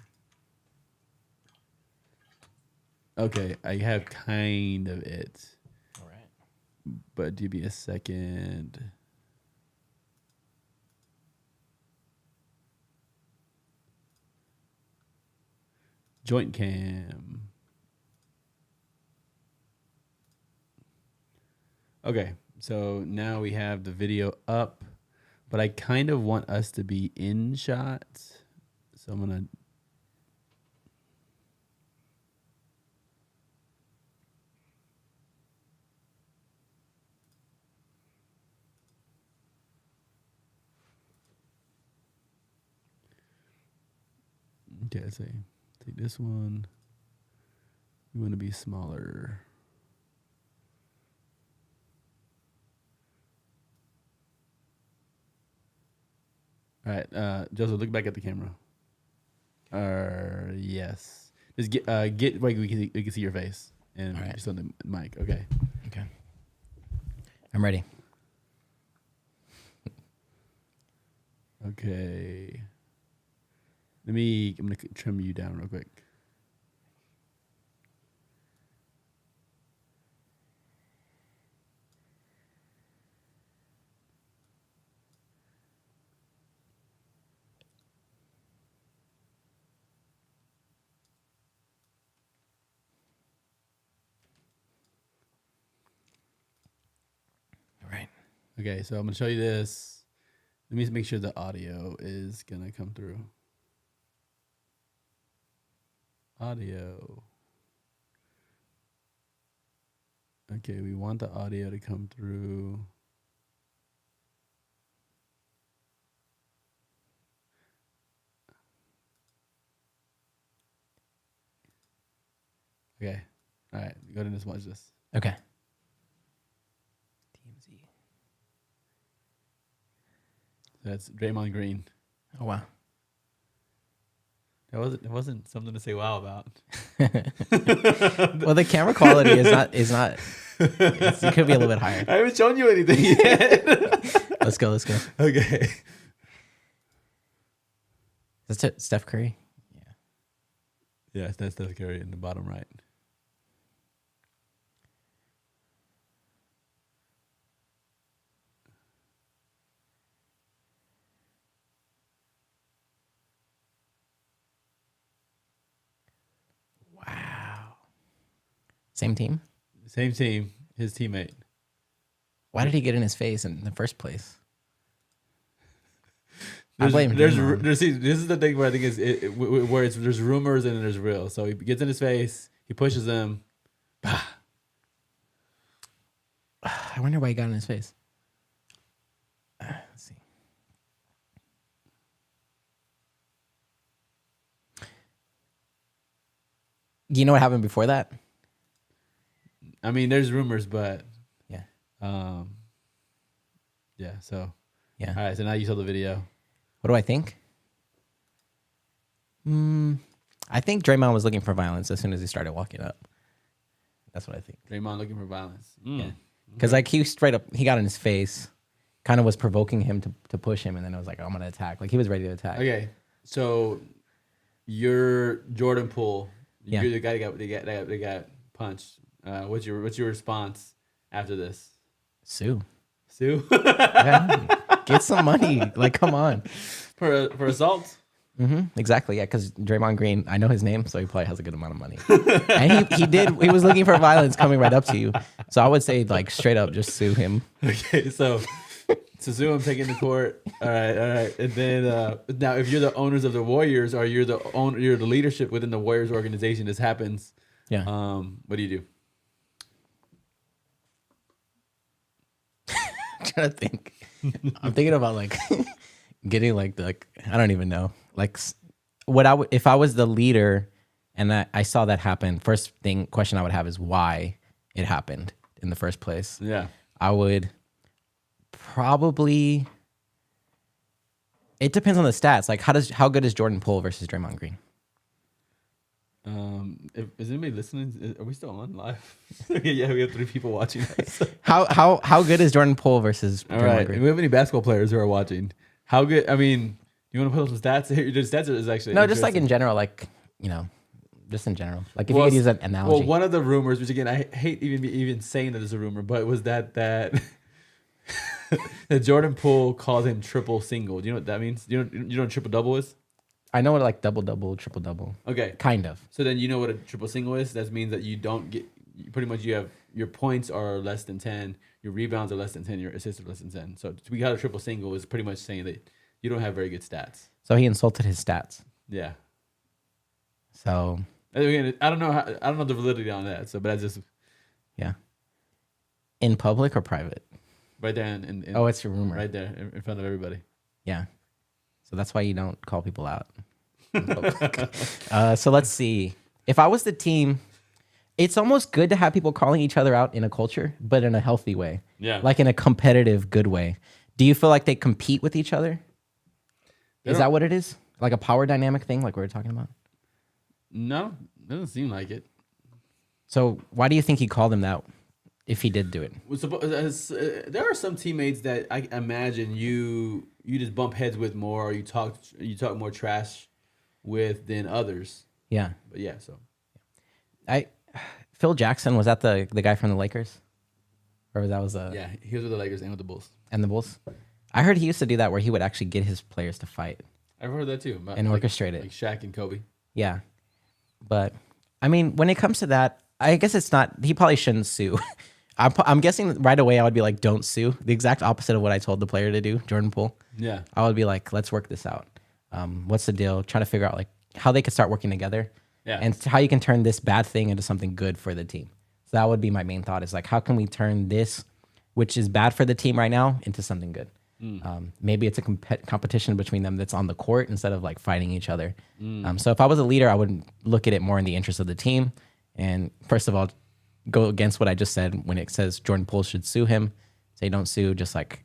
Okay, I have kind of it, All right. but give me a second. Joint cam. Okay, so now we have the video up, but I kind of want us to be in shots. So I'm gonna. Okay, let's see. Take this one. We want to be smaller. All right, Joseph, look back at the camera. Yes. Just get like we can see your face and All right. just on the mic. Okay. Okay. I'm ready. Okay. I'm gonna trim you down real quick. All right. Okay, so I'm gonna show you this. Let me just make sure the audio is gonna come through. Audio. Okay, we want the audio to come through. Okay. All right, go ahead and just watch this. Okay. TMZ. That's Draymond Green. Oh wow. It wasn't something to say wow about. Well, the camera quality is not. It could be a little bit higher. I haven't shown you anything yet. Let's go. Okay. That's it. Steph Curry. Yeah, that's Steph Curry in the bottom right. Wow. Same team. Same team, his teammate. Why did he get in his face in the first place? I blame him. See, this is the thing where I think where there's rumors and there's real. So he gets in his face, he pushes him. Bah. I wonder why he got in his face. Let's see. You know what happened before that? I mean, there's rumors, but Yeah. yeah. So Yeah. all right. So now you saw the video. What do I think? I think Draymond was looking for violence as soon as he started walking up. That's what I think. Draymond looking for violence. Yeah. Because like he straight up, he got in his face, kind of was provoking him to push him, and then it was like, oh, I'm gonna attack. Like he was ready to attack. Okay. So you're Jordan Poole. Yeah. You're the guy that got punched. What's your response after this? Sue. Sue Yeah. Get some money. Like, come on. for assault. Exactly. Yeah. Because Draymond Green, I know his name, so he probably has a good amount of money. And he was looking for violence coming right up to you. So I would say, like, straight up, just sue him. Okay, so sue him, taking the court. All right. And then now, if you're the owners of the Warriors, or you're the leadership within the Warriors organization, this happens. Yeah. What do you do? I'm trying to think. I'm thinking about like getting like I don't even know. Like what I would, if I was the leader and I saw that happen, first question I would have is why it happened in the first place. Yeah. I would probably, it depends on the stats. Like how good is Jordan Poole versus Draymond Green? Is anybody listening? Are we still on live? Yeah, we have 3 people watching us. How good is Jordan Poole versus All Draymond right. Green? Do we have any basketball players who are watching? How good? I mean, you want to put up some stats? Here, the stats is actually No, just like in interesting. general, like, you know, just in general. Like if you could use an analogy. Well, one of the rumors, which again I hate even saying that it's a rumor, but was that that Jordan Poole called him triple single. Do you know what that means? You know what triple double is? I know what like double, triple double. Okay. Kind of. So then you know what a triple single is? That means that you don't get pretty much you have your points are less than 10, your rebounds are less than 10, your assists are less than 10. So we got a triple single is pretty much saying that you don't have very good stats. So he insulted his stats. Yeah. So Again, I don't know the validity on that. So, but I just yeah. In public or private? right there in Oh, it's your rumor. right there in front of everybody. Yeah. So that's why you don't call people out. So let's see. If I was the team, it's almost good to have people calling each other out in a culture, but in a healthy way. Yeah. Like in a competitive, good way. Do you feel like they compete with each other? Is that what it is? Like a power dynamic thing, like we were talking about? No, doesn't seem like it. So why do you think he called him that if he did do it? There are some teammates that I imagine you just bump heads with more, or you talk more trash with than others. Yeah. But yeah, so Phil Jackson, was that the guy from the Lakers? Or that was yeah, he was with the Lakers and with the Bulls. And the Bulls? I heard he used to do that where he would actually get his players to fight. I've heard that too. And orchestrate it. Like Shaq and Kobe. Yeah. But, I mean, when it comes to that, I guess it's not, he probably shouldn't sue. I'm guessing right away I would be like, don't sue. The exact opposite of what I told the player to do, Jordan Poole. Yeah. I would be like, let's work this out. What's the deal? Trying to figure out like how they could start working together. Yeah. And how you can turn this bad thing into something good for the team. So that would be my main thought is like, how can we turn this, which is bad for the team right now, into something good? Maybe it's a competition between them that's on the court instead of like fighting each other. So if I was a leader, I would look at it more in the interest of the team. And first of all, go against what I just said when it says Jordan Poole should sue him. Say don't sue, just like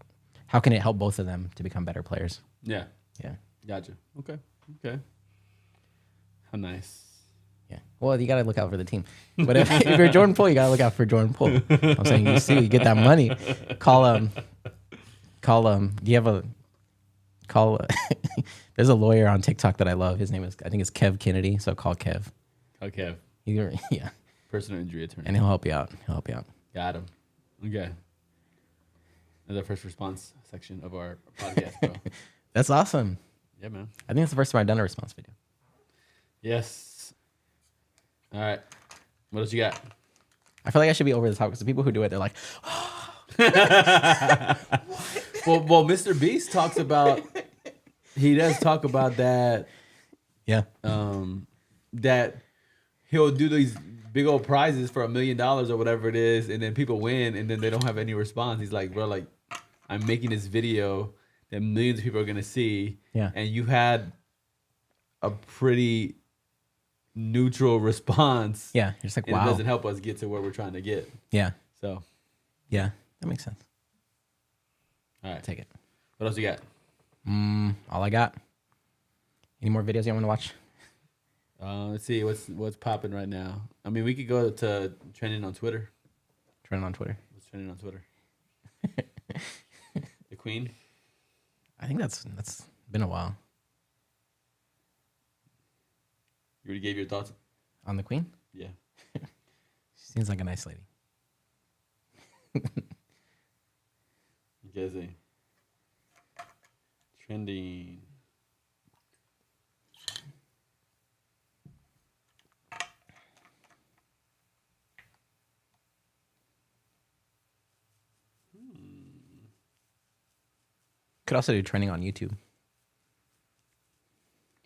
how can it help both of them to become better players? Yeah. Yeah. Gotcha. Okay. How nice. Yeah. Well, you got to look out for the team. But if you're Jordan Poole, you got to look out for Jordan Poole. I'm saying you sue, you get that money. Do you have a call? There's a lawyer on TikTok that I love. His name is, I think it's Kev Kennedy. So call Kev. Okay. Yeah. Personal injury attorney. And he'll help you out. Got him. Okay. That's our first response section of our podcast, bro. That's awesome. Yeah, man. I think it's the first time I've done a response video. Yes. All right. What else you got? I feel like I should be over the top because the people who do it, they're like, well, Mr. Beast talks about, he does talk about that, yeah. That he'll do these big old prizes for $1 million or whatever it is, and then people win, and then they don't have any response. He's like, bro, like, I'm making this video that millions of people are gonna see, Yeah. and you had a pretty neutral response. Yeah. You're just like, And wow. it doesn't help us get to where we're trying to get. Yeah. So, Yeah. That makes sense. all right. Take it. What else you got? All I got. Any more videos you want to watch? Let's see what's popping right now. I mean, we could go to trending on Twitter. Trending on Twitter. What's trending on Twitter? The Queen. I think that's been a while. You already gave your thoughts. On the Queen? Yeah. She seems like a nice lady. Guessing. Trending. Could also do trending on YouTube.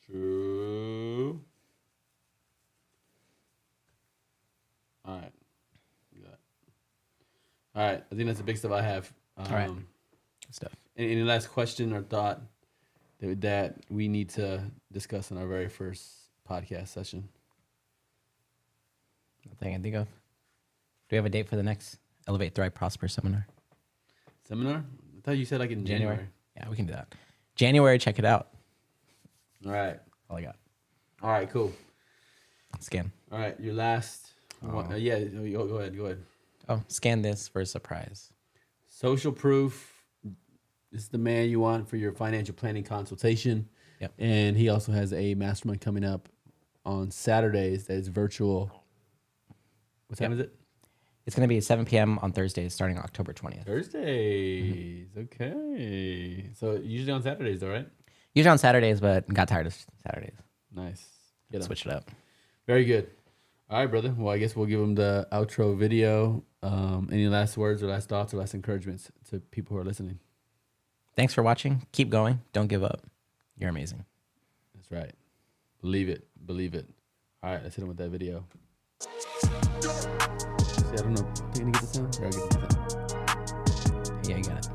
True. All right. All right. I think that's the big stuff I have. All right. Good stuff. Any last question or thought that we need to discuss in our very first podcast session? Nothing I can think of. Do we have a date for the next Elevate, Thrive, Prosper seminar? Seminar? I thought you said like in January. Yeah, we can do that. January, check it out. All right. All I got. All right, cool. Scan. All right, your last one. Yeah, go ahead. Oh, scan this for a surprise. Social Proof. This is the man you want for your financial planning consultation. Yep. And he also has a mastermind coming up on Saturdays that is virtual. What time is it? It's going to be at 7 p.m. on Thursdays starting October 20th. Thursdays. Okay. So usually on Saturdays, though, right? Usually on Saturdays, but got tired of Saturdays. Nice. Switch it up. Very good. All right, brother. Well, I guess we'll give him the outro video. Any last words or last thoughts or last encouragements to people who are listening? Thanks for watching. Keep going. Don't give up. You're amazing. That's right. Believe it. Believe it. All right, let's hit him with that video. See, I don't know. Are you gonna get the sound? Or I'll get the sound? Yeah, you got it.